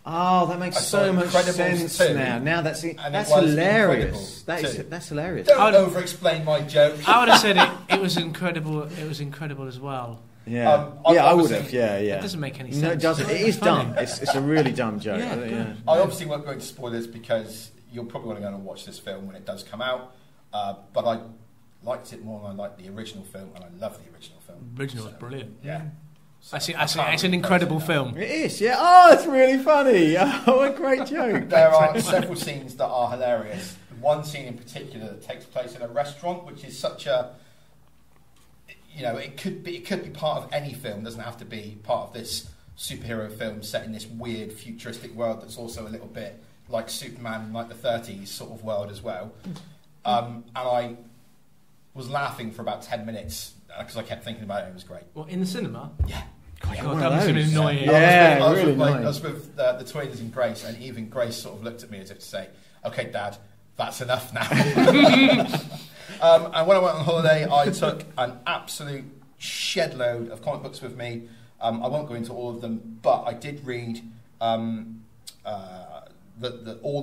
Oh, that makes I saw so much Incredibles sense 2, now. Now that's it was hilarious. Incredible That's hilarious. Don't I'd- over-explain my joke. I would have said it was incredible. It was incredible as well. Yeah, I I would obviously- have. Yeah. It doesn't make any sense. No, it doesn't. It is Funny. dumb. It's a really dumb joke. Yeah, good. I obviously won't go into spoilers because you're probably going to go and watch this film when it does come out. But I liked it more than I liked the original film, and I love the original film. Original was brilliant. Yeah. It's an incredible film. It is. Yeah. Oh, it's really funny. Oh, a great joke. There are several scenes that are hilarious. One scene in particular that takes place in a restaurant, which is such a, it could be part of any film. It doesn't have to be part of this superhero film set in this weird futuristic world that's also a little bit like Superman, like the 30s sort of world as well. And I was laughing for about 10 minutes because I kept thinking about it. It was great. Well, in the cinema. Yeah. God, God, that was an annoying. Yeah, I was really with, I annoying. was with the twins and Grace, and even Grace sort of looked at me as if to say, "Okay, Dad, that's enough now." And when I went on holiday, I took an absolute shed load of comic books with me. I won't go into all of them, but I did read all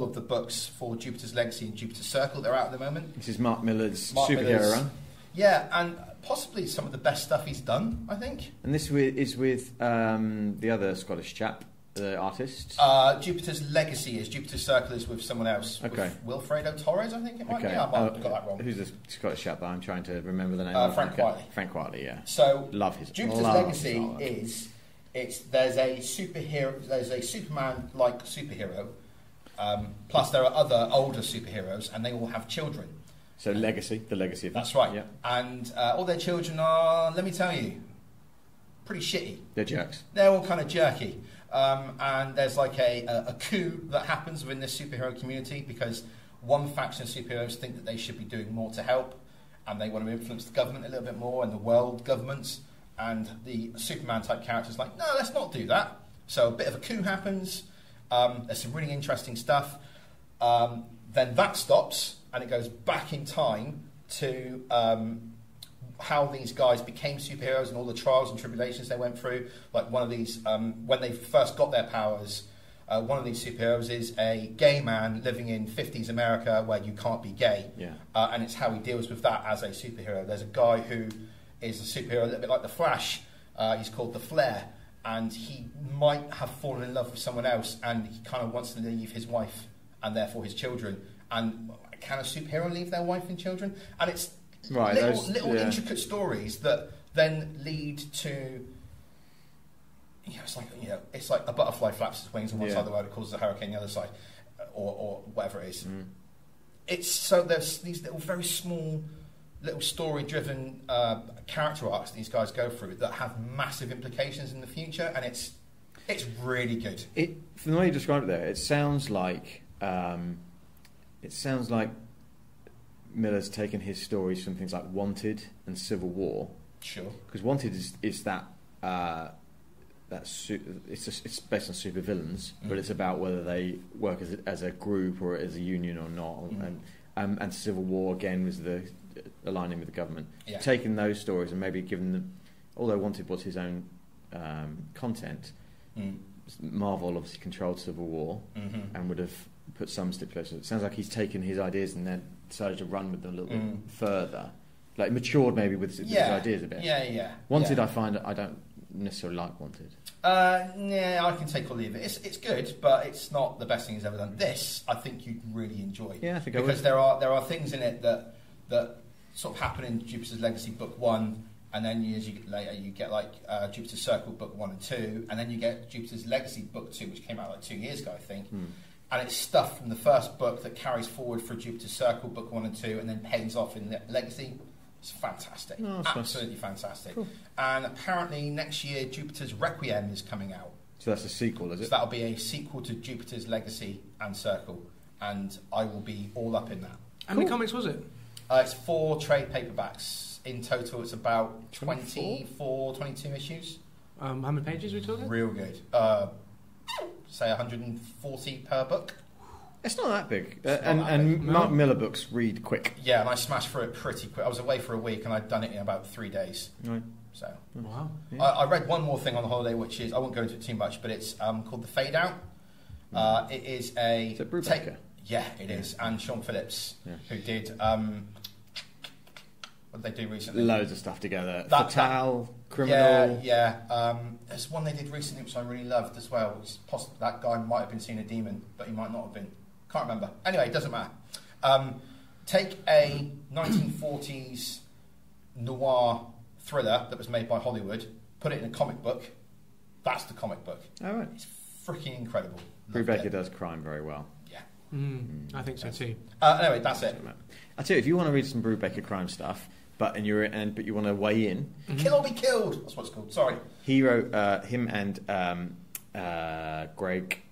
of the books for Jupiter's Legacy and Jupiter's Circle. They're out at the moment. This is Mark Millar's Mark superhero Millar's- run. Yeah, and possibly some of the best stuff he's done, I think. And this is with the other Scottish chap, the artist. Jupiter's Legacy is. Jupiter's Circle is with someone else. Okay. With Wilfredo Torres, I think it might be. Okay. I might have got that wrong. Who's the Scottish chap that I'm trying to remember the name of? Frank Wiley. Frank Wiley, yeah. So Love his Jupiter's love Legacy his art. there's a superhero, there's a Superman-like superhero, plus there are other older superheroes, and they all have children. So Legacy, the legacy of That's right. Yeah. And all their children are, let me tell you, pretty shitty. They're jerks. They're all kind of jerky. And there's like a coup that happens within this superhero community because one faction of superheroes think that they should be doing more to help, and they want to influence the government a little bit more and the world governments. And the Superman type character's like, no, let's not do that. So a bit of a coup happens. There's some really interesting stuff. Then that stops, and it goes back in time to how these guys became superheroes and all the trials and tribulations they went through. Like one of these, when they first got their powers, one of these superheroes is a gay man living in 50s America where you can't be gay. Yeah. And it's how he deals with that as a superhero. There's a guy who is a superhero a little bit like the Flash. He's called the Flare, and he might have fallen in love with someone else, and he kind of wants to leave his wife and therefore his children. And can a superhero leave their wife and children? And it's little intricate stories that then lead to... it's like a butterfly flaps its wings on one side of the world, it causes a hurricane on the other side, or whatever it is. It's so there's these little, very small, little story-driven character arcs that these guys go through that have massive implications in the future, and it's really good. From the way you described it there, it sounds like Miller's taken his stories from things like Wanted and Civil War. Sure. Because Wanted is that. It's based on supervillains, but it's about whether they work as a group or as a union or not. And Civil War again was the aligning with the government. Yeah. Taking those stories and maybe giving them, although Wanted was his own content, Marvel obviously controlled Civil War and would have put some stipulations. It sounds like he's taken his ideas and then decided to run with them a little bit further, like matured maybe with his ideas a bit. Wanted, I find I don't necessarily like Wanted. I can take or leave it. It's good, but it's not the best thing he's ever done. This, I think you'd really enjoy. Yeah, I think because there are things in it that sort of happen in Jupiter's Legacy Book 1, and then as you get later, you get like Jupiter's Circle Book 1 and 2, and then you get Jupiter's Legacy Book 2, which came out like 2 years ago, I think. And it's stuff from the first book that carries forward for Jupiter's Circle Book 1 and 2, and then pays off in Legacy. It's fantastic. Absolutely fantastic. Cool. And apparently next year Jupiter's Requiem is coming out. So that's a sequel, is it? So that'll be a sequel to Jupiter's Legacy and Circle, and I will be all up in that. How many comics was it? It's 4 trade paperbacks. In total it's about 22 issues. How many pages are we talking? Real good. Say 140 per book. It's not that big. And Mark Miller books read quick. Yeah, and I smashed through it pretty quick. I was away for a week and I'd done it in about 3 days. Right. So, wow. Yeah. I read one more thing on the holiday, which is, I won't go into it too much, but it's called The Fade Out. It is a... Is it Brubaker? Yeah, it is. And Sean Phillips, who did... what did they do recently? Loads of stuff together. Fatal, Criminal... Yeah. There's one they did recently which I really loved as well. It's possible that guy might have been seeing a demon, but he might not have been. Can't remember. Anyway, it doesn't matter. Take a 1940s noir thriller that was made by Hollywood, put it in a comic book. That's the comic book. Oh, right. It's freaking incredible. Brubaker does crime very well. Yeah. I think so too. Anyway, that's it. I tell you, if you want to read some Brubaker crime stuff, but you want to weigh in, Kill or Be Killed. That's what it's called. Sorry. He wrote him and Greg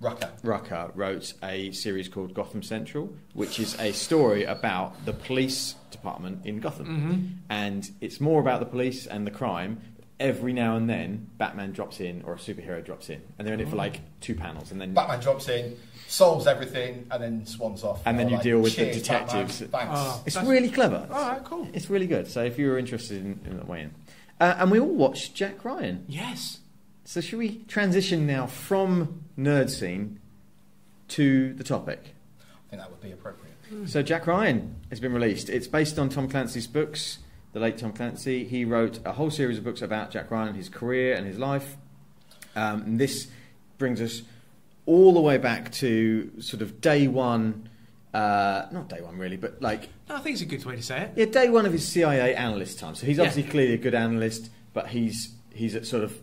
Rucka wrote a series called Gotham Central, which is a story about the police department in Gotham. And it's more about the police and the crime. Every now and then, Batman drops in or a superhero drops in, and they're in it for like 2 panels, and then Batman drops in, solves everything, and then swans off. And then you deal with the detectives. It's really clever. All right, cool. It's really good. So if you're interested in that way in, and we all watched Jack Ryan. Yes. So should we transition now from Nerdscene to the topic? I think that would be appropriate. So Jack Ryan has been released. It's based on Tom Clancy's books. The late Tom Clancy. He wrote a whole series of books about Jack Ryan, his career and his life. And this brings us all the way back to sort of day one. Not day one really, but like... No, I think it's a good way to say it. Yeah, day one of his CIA analyst time. So he's obviously clearly a good analyst, but he's at sort of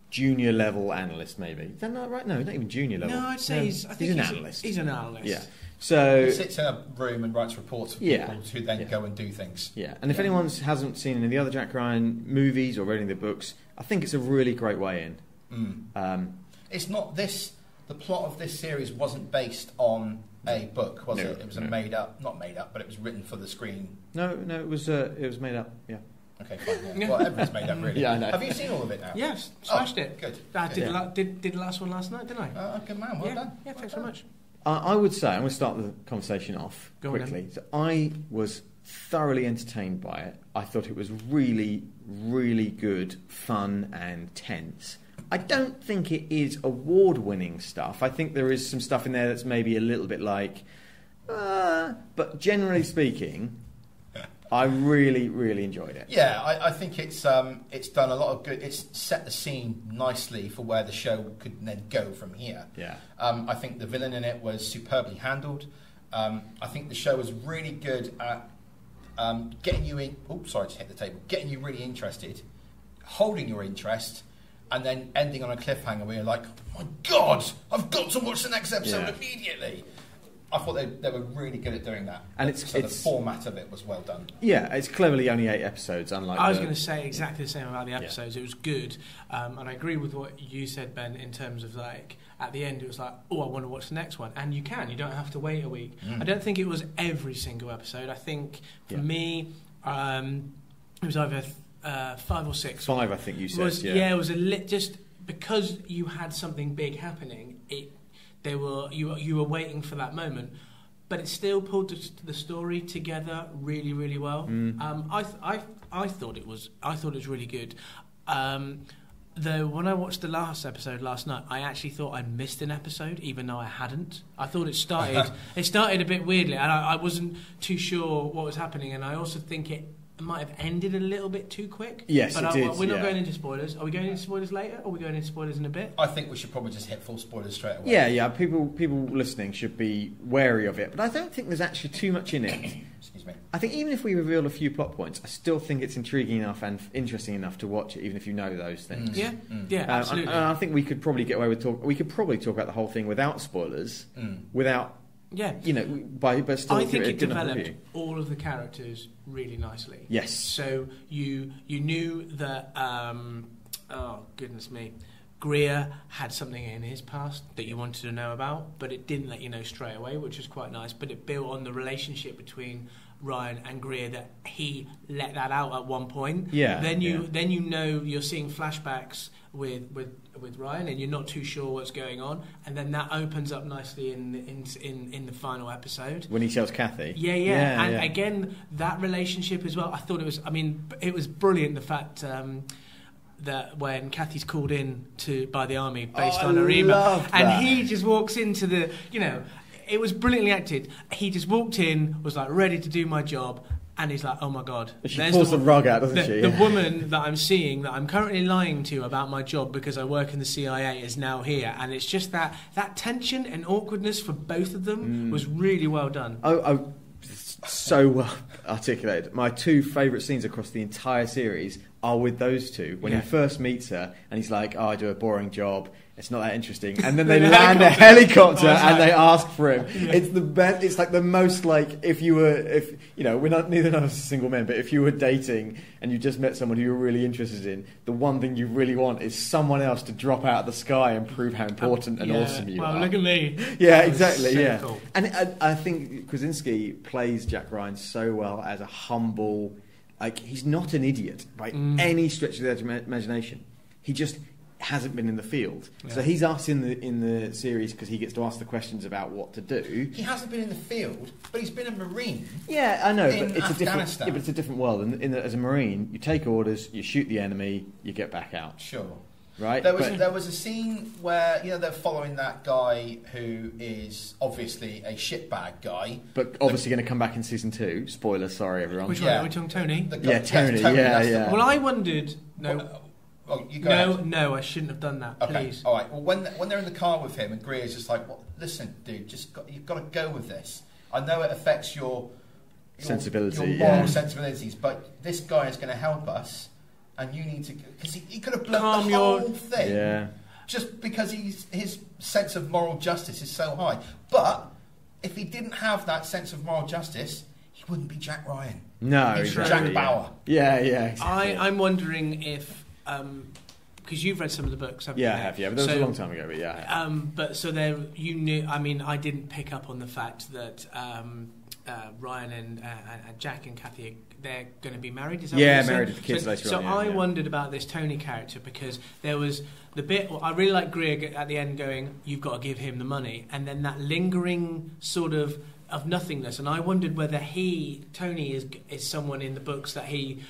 junior level analyst maybe. Is that not right? No, not even junior level. No, I'd say he's an analyst. He's an analyst. Yeah. So he sits in a room and writes reports for people who then go and do things. Yeah, and if anyone hasn't seen any of the other Jack Ryan movies or reading the books, I think it's a really great way in. It's not this. The plot of this series wasn't based on a book, was it? It was not made up, but it was written for the screen. No, it was made up. Yeah. Okay, fine. Yeah. Well, everything's made up, really. Yeah, I know. Have you seen all of it now? Yes, smashed it. Good. I did the last one last night, didn't I? Good man. Well done. Yeah, thanks very much. I would say, I'm going to start the conversation off quickly. So I was thoroughly entertained by it. I thought it was really, really good, fun and tense. I don't think it is award-winning stuff. I think there is some stuff in there that's maybe a little bit like, but generally speaking, I really, really enjoyed it. Yeah, I think it's done a lot of good. It's set the scene nicely for where the show could then go from here. Yeah. I think the villain in it was superbly handled. I think the show was really good at getting you in. Oops, sorry, to hit the table. Getting you really interested, holding your interest, and then ending on a cliffhanger where you're like, "Oh my God, I've got to watch the next episode immediately." I thought they were really good at doing that. And the format of it was well done. Yeah, it's cleverly only 8 episodes, unlike I was going to say exactly the same about the episodes. Yeah. It was good. And I agree with what you said, Ben, in terms of like, at the end it was like, oh, I want to watch the next one. And you don't have to wait a week. I don't think it was every single episode. I think, for me, it was either 5 or 6. 5, I think you said, it was just because you had something big happening, you were waiting for that moment, but it still pulled the story together really, really well. I thought it was really good. Though when I watched the last episode last night, I actually thought I'd missed an episode, even though I hadn't. I thought it started a bit weirdly, and I wasn't too sure what was happening. And I also think it might have ended a little bit too quick. Yes, but it did. We're not going into spoilers. Are we going into spoilers later, or are we going into spoilers in a bit? I think we should probably just hit full spoilers straight away. Yeah. People listening should be wary of it, but I don't think there's actually too much in it. Excuse me. I think even if we reveal a few plot points, I still think it's intriguing enough and interesting enough to watch it, even if you know those things. Yeah, absolutely. And I think we could probably get away with we could probably talk about the whole thing without spoilers, without. Yeah, but still, I think it developed all of the characters really nicely. Yes. So you knew that. Oh goodness me, Greer had something in his past that you wanted to know about, but it didn't let you know straight away, which was quite nice. But it built on the relationship between Ryan and Greer, that he let that out at one point. Yeah. Then you know you're seeing flashbacks with Ryan, and you're not too sure what's going on, and then that opens up nicely in the final episode when he tells Kathy. Yeah. Again, that relationship as well. I thought it was brilliant, the fact that when Kathy's called in by the army based on her email, and he just walks into the, it was brilliantly acted. He just walked in, was like ready to do my job. And he's like, oh my God. She pulls the rug out, doesn't she? The woman that I'm seeing, that I'm currently lying to about my job because I work in the CIA, is now here. And it's just that tension and awkwardness for both of them was really well done. Oh, so well articulated. My 2 favourite scenes across the entire series are with those two. When he first meets her and he's like, oh, I do a boring job. It's not that interesting. And then they land a helicopter and they ask for him. Yeah. It's the best. It's like the most like we're not, neither of us are single men, but if you were dating and you just met someone who you're really interested in, the one thing you really want is someone else to drop out of the sky and prove how important and awesome you are. Well, look at me. Yeah, exactly. So cool. And I think Krasinski plays Jack Ryan so well as a humble, like, he's not an idiot by any stretch of the imagination. He just hasn't been in the field, so he's asked in the series because he gets to ask the questions about what to do. He hasn't been in the field, but he's been a Marine. Yeah, I know, but it's a different world. And as a Marine, you take orders, you shoot the enemy, you get back out. Sure. Right. There was a scene where they're following that guy who is obviously a shitbag guy, but obviously going to come back in season 2. Spoiler, sorry everyone. Which one? Are we talking Tony? Tony. Yeah. Well, I wondered. You go ahead. No, I shouldn't have done that. Okay. Please. All right. Well, when they're in the car with him, and Greer's just like, "Well, listen, dude, you've got to go with this. I know it affects your moral sensibilities, but this guy is going to help us, and you need to, because he could have blown the whole thing, just because his sense of moral justice is so high. But if he didn't have that sense of moral justice, he wouldn't be Jack Ryan. No, he's Jack Bauer. Yeah, exactly. I'm wondering if. Because you've read some of the books, haven't you? Yeah, I have. Yeah, but that was a long time ago. But yeah. But so there, you knew. I mean, I didn't pick up on the fact that Ryan and Jack and Kathy, they're going to be married. Is that what married with the kids later on. So I wondered about this Tony character, because there was the bit. I really like Greer at the end going, "You've got to give him the money," and then that lingering sort of nothingness, and I wondered whether Tony is someone in the books that he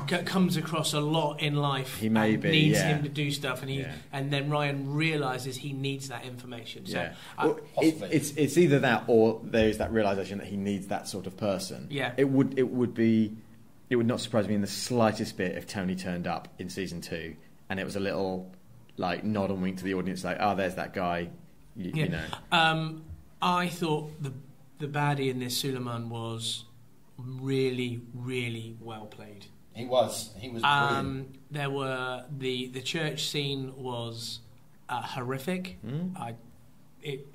comes across a lot in life. He may be, needs yeah. him to do stuff, and then Ryan realises he needs that information. So well, it's either that or there's that realisation that he needs that sort of person. Yeah, it would not surprise me in the slightest bit if Tony turned up in season 2 and it was a little like nod and wink to the audience, like, oh, there's that guy. You know. I thought the baddie in this, Suleiman, was really, really well played. He was brilliant. There were the church scene was horrific. It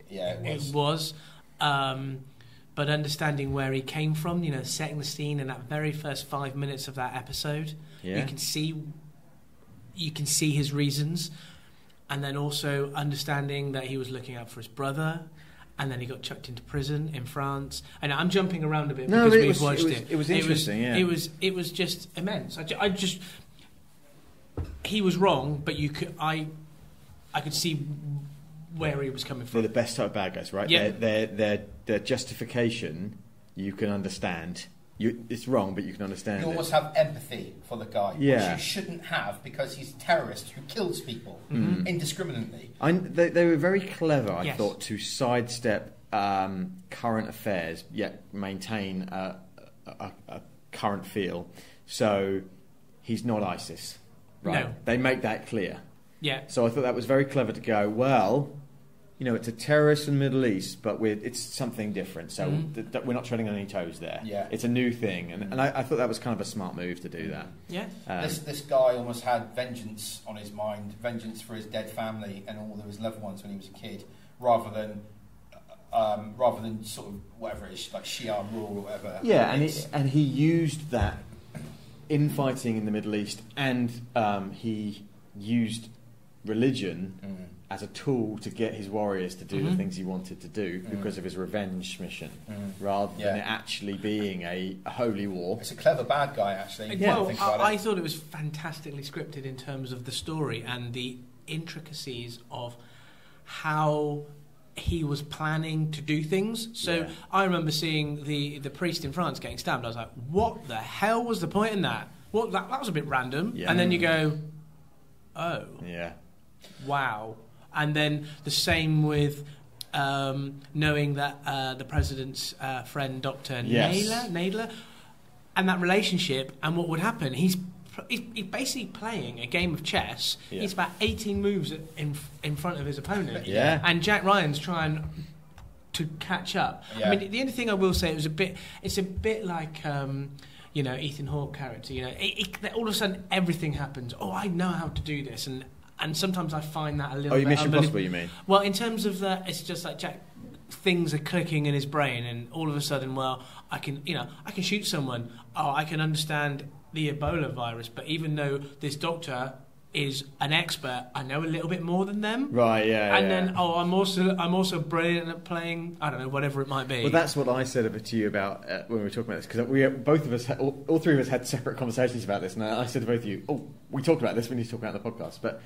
was. But understanding where he came from, setting the scene in that very first 5 minutes of that episode, you can see his reasons, and then also understanding that he was looking out for his brother. And then he got chucked into prison in France. And I'm jumping around a bit because we've watched it. It was interesting, It was just immense. He was wrong, but I could see where he was coming from. They're the best type of bad guys, right? Yeah. Their justification, you can understand. It's wrong, but you can understand. You almost have empathy for the guy, which you shouldn't have because he's a terrorist who kills people indiscriminately. They were very clever, I thought, to sidestep current affairs, yet maintain a current feel. So he's not ISIS, right? No. They make that clear. Yeah. So I thought that was very clever to go, well, it's a terrorist in the Middle East, but it's something different. So we're not treading on any toes there. Yeah. It's a new thing. And I thought that was kind of a smart move to do that. Yeah. This guy almost had vengeance on his mind, vengeance for his dead family and all of his loved ones when he was a kid, rather than sort of whatever it is, like Shia rule or whatever. Yeah, and he used that infighting in the Middle East, and he used religion as a tool to get his warriors to do the things he wanted to do because of his revenge mission, rather than it actually being a holy war. It's a clever bad guy, actually. Yeah. Well, I thought it was fantastically scripted in terms of the story and the intricacies of how he was planning to do things. So I remember seeing the priest in France getting stabbed. I was like, what the hell was the point in that? That was a bit random. Yeah. And then you go, oh. Yeah. Wow. And then the same with knowing that the president's friend, Dr. Nadler, and that relationship and what would happen. He's basically playing a game of chess. Yeah. He's about 18 moves in front of his opponent. Yeah. And Jack Ryan's trying to catch up. Yeah. I mean, the only thing I will say, it's a bit like... Ethan Hawke character. All of a sudden everything happens. Oh, I know how to do this, and sometimes I find that a little. Oh, you Mission Impossible, you mean? Well, in terms of that, it's just like Jack. Things are clicking in his brain, and all of a sudden, I can shoot someone. Oh, I can understand the Ebola virus, but even though this doctor is an expert, I know a little bit more than them. Right, yeah. And then, I'm also brilliant at playing, I don't know, whatever it might be. Well, that's what I said to you about when we were talking about this, because both of us, all three of us had separate conversations about this, and I said to both of you, we talked about this, we need to talk about it in the podcast, but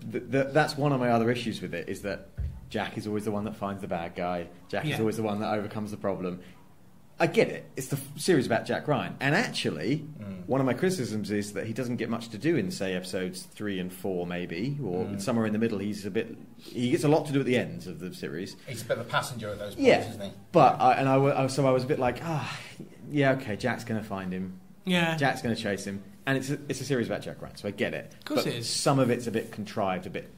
that's one of my other issues with it, is that Jack is always the one that finds the bad guy. Jack is always the one that overcomes the problem. I get it. It's the series about Jack Ryan. And actually, one of my criticisms is that he doesn't get much to do in, say, episodes 3 and 4, maybe, or somewhere in the middle. He gets a lot to do at the ends of the series. He's a bit of a passenger at those points, isn't he? But I was a bit like, okay, Jack's going to find him. Yeah. Jack's going to chase him. And it's a series about Jack Ryan, so I get it. Of course it is. Some of it's a bit contrived, a bit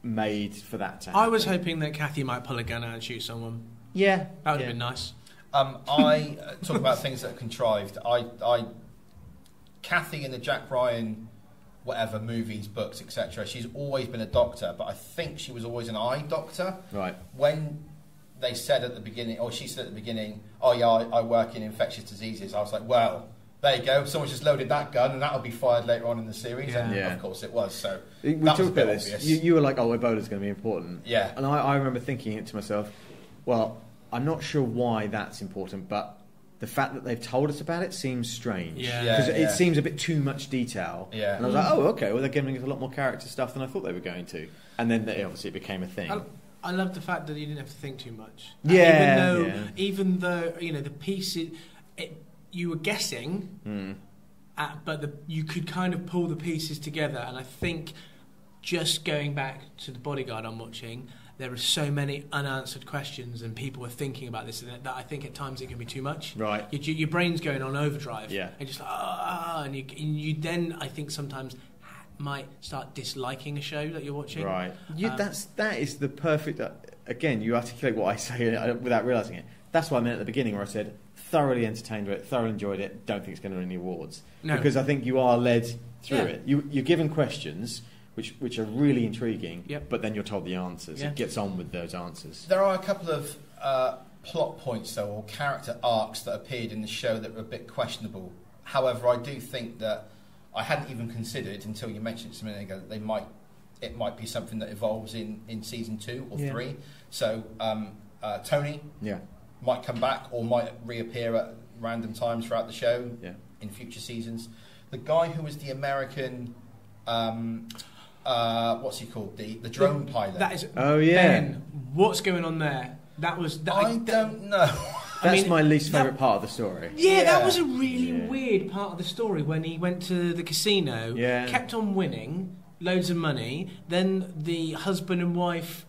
made for that to happen. I was hoping that Kathy might pull a gun out and shoot someone. Yeah. That would have been nice. I talk about things that are contrived. Kathy in the Jack Ryan, whatever movies, books, etc. She's always been a doctor, but I think she was always an eye doctor. Right. When they said at the beginning, or she said at the beginning, I work in infectious diseases. I was like, well, there you go. Someone's just loaded that gun, and that'll be fired later on in the series. Yeah. And of course it was. So we talked about this. You were like, Ebola's going to be important. Yeah. And I remember thinking it to myself, well, I'm not sure why that's important, but the fact that they've told us about it seems strange. Because it seems a bit too much detail. Yeah. And I was like, okay, well, they're giving us a lot more character stuff than I thought they were going to. And then obviously it became a thing. I love the fact that you didn't have to think too much. Yeah. Even though the pieces, you were guessing, but you could kind of pull the pieces together. And I think just going back to The Bodyguard I'm watching, there are so many unanswered questions and people are thinking about this that I think at times it can be too much. Right. Your brain's going on overdrive. Yeah. And just and you then I think sometimes might start disliking a show that you're watching. Right. That is the perfect. Again, you articulate what I say without realising it. That's what I meant at the beginning, where I said thoroughly entertained with it, thoroughly enjoyed it. Don't think it's going to win any awards because I think you are led through it. You're given questions which are really intriguing, but then you're told the answers. It gets on with those answers. There are a couple of plot points, though, or character arcs that appeared in the show that were a bit questionable. However, I do think that I hadn't even considered until you mentioned it a minute ago that it might be something that evolves in season 2 or 3. So Tony might come back or might reappear at random times throughout the show in future seasons. The guy who was the American... what's he called? The drone pilot. That is. Ben, what's going on there? That was. I don't know. That's my least favourite part of the story. Yeah, that was a really weird part of the story when he went to the casino, kept on winning loads of money, then the husband and wife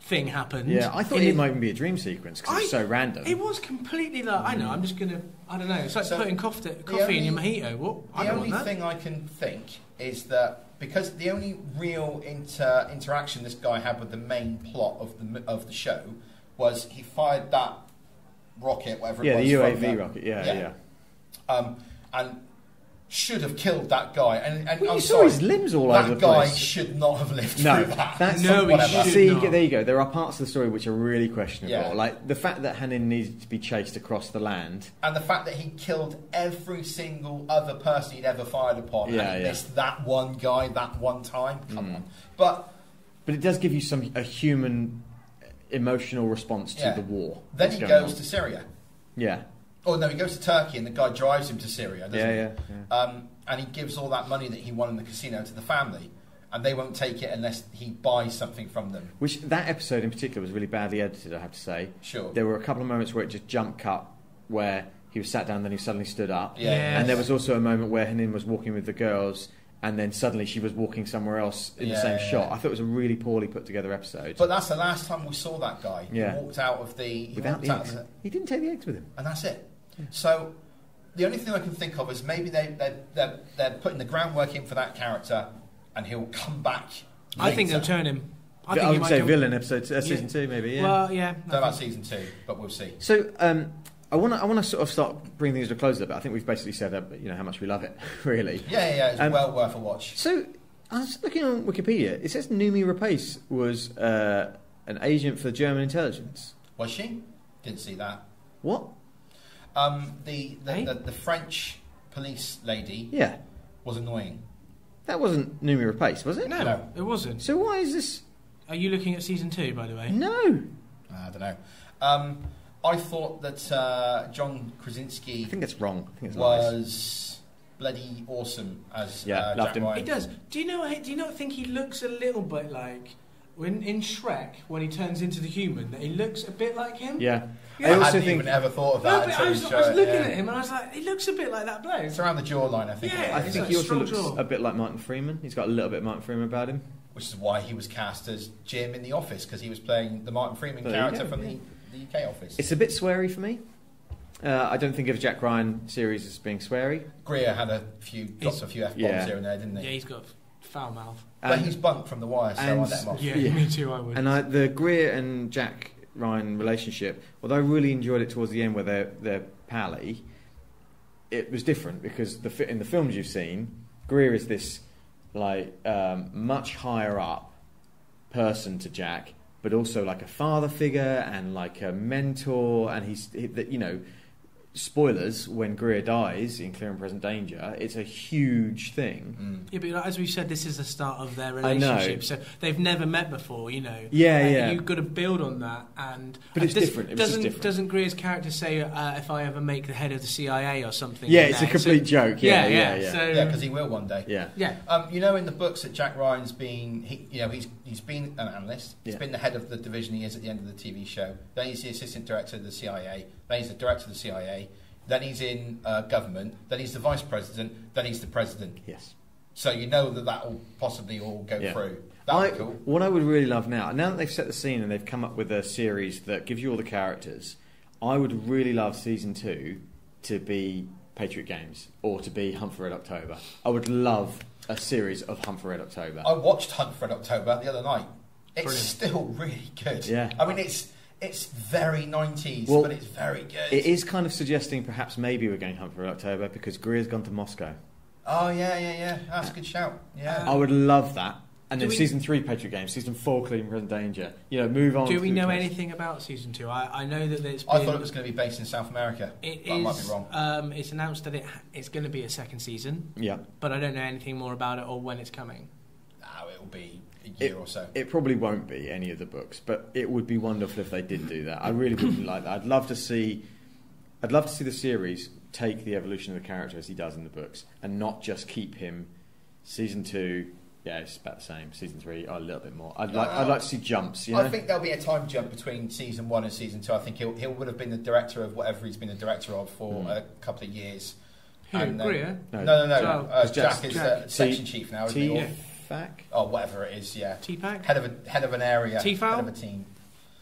thing happened. Yeah, I thought it might even be a dream sequence because it's so random. It was completely I know, I'm just going to, I don't know, it's like putting coffee in your mojito. What? The only thing I can think is that because the only real interaction this guy had with the main plot of the show was he fired that rocket, whatever it was. Yeah, the UAV rocket, and should have killed that guy. And you saw his limbs all over the place. That guy should not have lived through that. He should not. There you go. There are parts of the story which are really questionable. Like the fact that Hanin needed to be chased across the land. And the fact that he killed every single other person he'd ever fired upon. And he missed that one guy that one time. Come on. But it does give you a human emotional response to the war. Then he goes to Syria. Yeah. Oh, no, he goes to Turkey and the guy drives him to Syria, doesn't he? And he gives all that money that he won in the casino to the family. And they won't take it unless he buys something from them. Which, that episode in particular was really badly edited, I have to say. Sure. There were a couple of moments where it just jump cut, where he was sat down, then he suddenly stood up. Yeah. And there was also a moment where Hanin was walking with the girls, and then suddenly she was walking somewhere else in the same shot. I thought it was a really poorly put together episode. But that's the last time we saw that guy. He walked out of the... He didn't take the eggs with him. And that's it. Yeah. So the only thing I can think of is maybe they're putting the groundwork in for that character, and he'll come back later. I think they'll turn him. I would say villain episode season 2 maybe. Yeah. Well, yeah. Don't know about season 2, but we'll see. So I want to sort of start bringing things to a close a bit. I think we've basically said how much we love it, really. Yeah. It's well worth a watch. So I was looking on Wikipedia. It says Noomi Rapace was an agent for German intelligence. Was she? Didn't see that. What? The French police lady was annoying. That wasn't Noomi Rapace, was it? No, it wasn't. So why is this... Are you looking at season 2, by the way? No. I don't know. I thought that John Krasinski... I think it's wrong. I think it's was bloody awesome as Jack Ryan. He does. Do you not think he looks a little bit like... When in Shrek, when he turns into the human, that he looks a bit like him? Yeah. I hadn't even ever thought of that. I was looking at him and I was like, he looks a bit like that bloke. It's around the jawline, I think. Yeah, I think he also looks a bit like Martin Freeman. He's got a little bit of Martin Freeman about him. Which is why he was cast as Jim in The Office, because he was playing the Martin Freeman character from the UK Office. It's a bit sweary for me. I don't think of Jack Ryan series as being sweary. Greer had dropped a few F-bombs here and there, didn't he? Yeah, he's got foul mouth. But he's bunked from The Wire, so I let him off. Yeah, me too, I would. And the Greer and Jack Ryan relationship, although I really enjoyed it towards the end where they're pally, it was different because in the films you've seen, Greer is this much higher up person to Jack, but also like a father figure and like a mentor, and spoilers, when Greer dies in Clear and Present Danger, it's a huge thing. Yeah, but as we said, this is the start of their I know. relationship, so they've never met before, Yeah. You've got to build on that, But it's different. It was just different. Doesn't Greer's character say, "If I ever make the head of the CIA or something"? Yeah, it's a complete joke. Yeah. So, because he will one day. Yeah. In the books that Jack Ryan's been, he's been an analyst. He's been the head of the division he is at the end of the TV show. Then he's the assistant director of the CIA. Then he's the director of the CIA. Then he's in government. Then he's the vice president. Then he's the president. Yes. So that will possibly all go through. That'd be cool. What I would really love now that they've set the scene and they've come up with a series that gives you all the characters, I would really love season 2 to be Patriot Games or to be Hunt for Red October. I would love a series of Hunt for Red October. I watched Hunt for Red October the other night. It's Brilliant. still really good. Yeah. I mean, it's very 90s, but it's very good. It is kind of suggesting perhaps maybe we're going Hunt for Red October because Greer's gone to Moscow. Oh, yeah. That's a good shout. Yeah. I would love that. And then season 3 Patriot Games, season 4 Clear and Present Danger. Move on. Do we know anything about season 2? I know that it's been... I thought it was going to be based in South America. I might be wrong. It's announced that it's going to be a second season. Yeah. But I don't know anything more about it or when it's coming. No, it'll be a year or so. It probably won't be any of the books, but it would be wonderful if they did do that. I really would like that. I'd love to see the series take the evolution of the character as he does in the books and not just keep him season 2. Yeah, it's about the same. Season 3, a little bit more. I'd like to see jumps. I think there'll be a time jump between season 1 and season 2. I think he would have been the director of whatever he's been the director of for a couple of years. Who, Greer? No. Jack is the section chief now, isn't he? Fac? Oh, whatever it is. Yeah. T-Pac? Head of an area. T-Fowl? Head of a team.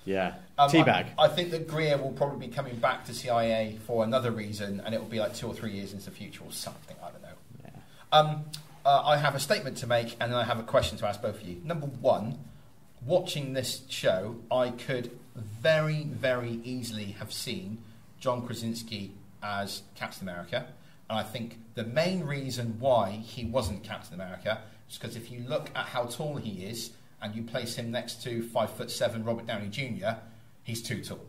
Yeah. Teabag. I think that Greer will probably be coming back to CIA for another reason, and it will be like 2 or 3 years into the future or something. I don't know. Yeah. I have a statement to make, and then I have a question to ask both of you. Number one, watching this show, I could very, very easily have seen John Krasinski as Captain America. And I think the main reason why he wasn't Captain America is because if you look at how tall he is, and you place him next to 5'7" Robert Downey Jr., he's too tall.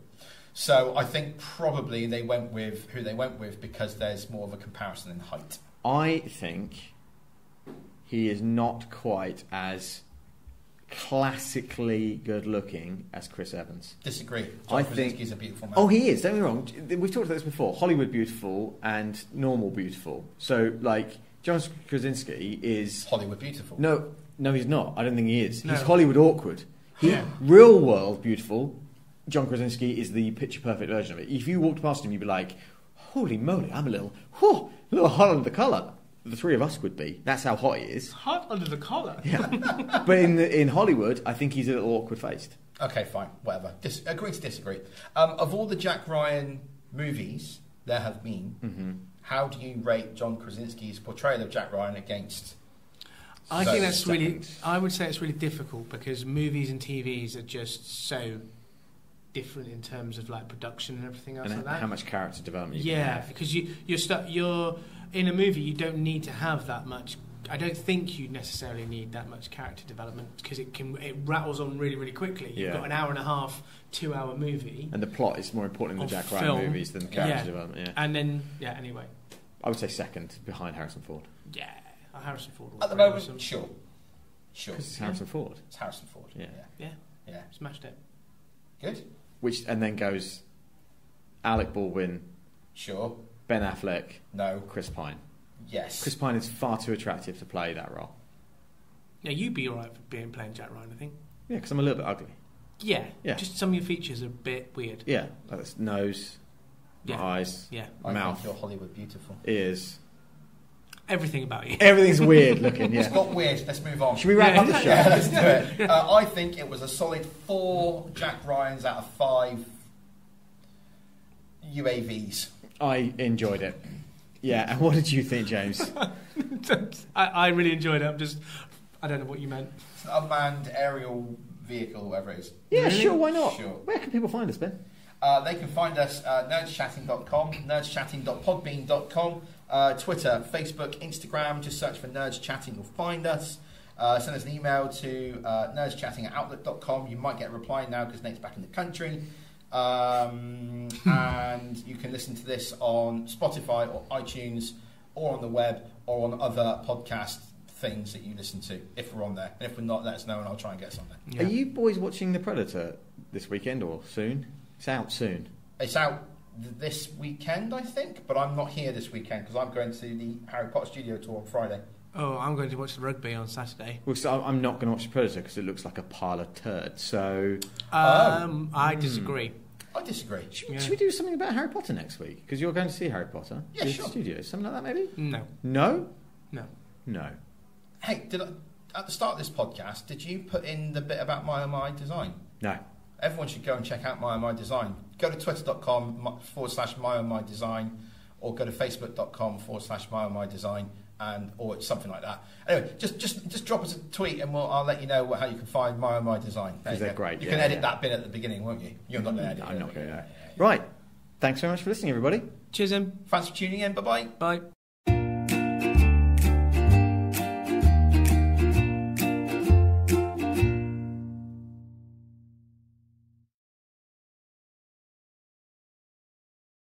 So I think probably they went with who they went with because there's more of a comparison in height. I think he is not quite as classically good looking as Chris Evans. Disagree. John Krasinski's a beautiful man. Oh, he is. Don't get me wrong. We've talked about this before. Hollywood beautiful and normal beautiful. So, like, John Krasinski is Hollywood beautiful. No, he's not. I don't think he is. No. He's Hollywood awkward. Real world beautiful. John Krasinski is the picture perfect version of it. If you walked past him, you'd be like, "Holy moly, I'm a little hot under the collar." The three of us would be. That's how hot he is. Hot under the collar. Yeah. But in Hollywood, I think he's a little awkward faced. Okay, fine, whatever. Agree to disagree. Of all the Jack Ryan movies there have been, how do you rate John Krasinski's portrayal of Jack Ryan against? I think that's I would say it's really difficult because movies and TVs are just so different in terms of like production and everything else like that. How much character development you can have. Because you're in a movie, you don't need to have that much. I don't think you necessarily need that much character development because it rattles on really, really quickly. You've got an hour and a half, 2 hour movie. And the plot is more important in the Jack Ryan movies than the character development. Yeah. And then, anyway. I would say second behind Harrison Ford. Yeah, Harrison Ford. At the moment, awesome. Sure. Because it's Harrison Ford. It's Harrison Ford. Yeah. Smashed it. Good. And then goes Alec Baldwin. Sure. Ben Affleck. No. Chris Pine. Yes. Chris Pine is far too attractive to play that role. Yeah, you'd be alright for playing Jack Ryan, I think. Yeah, because I'm a little bit ugly. Yeah. Just some of your features are a bit weird. Yeah, like this nose, my eyes, mouth. I think you're Hollywood beautiful. Ears. Everything about you. Everything's weird looking, It's not weird. Let's move on. Should we wrap up the show? Yeah, let's do it. I think it was a solid 4 Jack Ryans out of 5 UAVs. I enjoyed it. Yeah, and what did you think, James? I really enjoyed it. I don't know what you meant. It's an unmanned aerial vehicle, whatever it is. Yeah, really? Sure, why not? Sure. Where can people find us, Ben? They can find us at nerdschatting.com, nerdschatting.podbean.com, Twitter, Facebook, Instagram. Just search for Nerdschatting, you'll find us. Send us an email to nerdschatting@outlook.com. You might get a reply now because Nate's back in the country. And you can listen to this on Spotify or iTunes or on the web or on other podcast things that you listen to, if we're on there. And if we're not, let us know and I'll try and get us on there. Yeah. Are you boys watching The Predator this weekend or soon? It's out soon. It's out this weekend, I think, but I'm not here this weekend because I'm going to the Harry Potter studio tour on Friday. Oh, I'm going to watch the rugby on Saturday. Well, so I'm not going to watch The Predator because it looks like a pile of turd. So I disagree. I disagree. Should we do something about Harry Potter next week? Because you're going to see Harry Potter. Yeah, sure. Studios, something like that, maybe. No. No. No. No. Hey, at the start of this podcast, did you put in the bit about My Oh My Design? No. Everyone should go and check out My Oh My Design. Go to twitter.com/My Oh My Design or go to facebook.com/My Oh My Design or it's something like that. Anyway, just drop us a tweet and I'll let you know how you can find My Oh My Design. Because they're great. You can edit that bit at the beginning, won't you? You're not going to edit it. I'm not going to. Right. Thanks very much for listening, everybody. Cheers, Em. Thanks for tuning in. Bye-bye. Bye.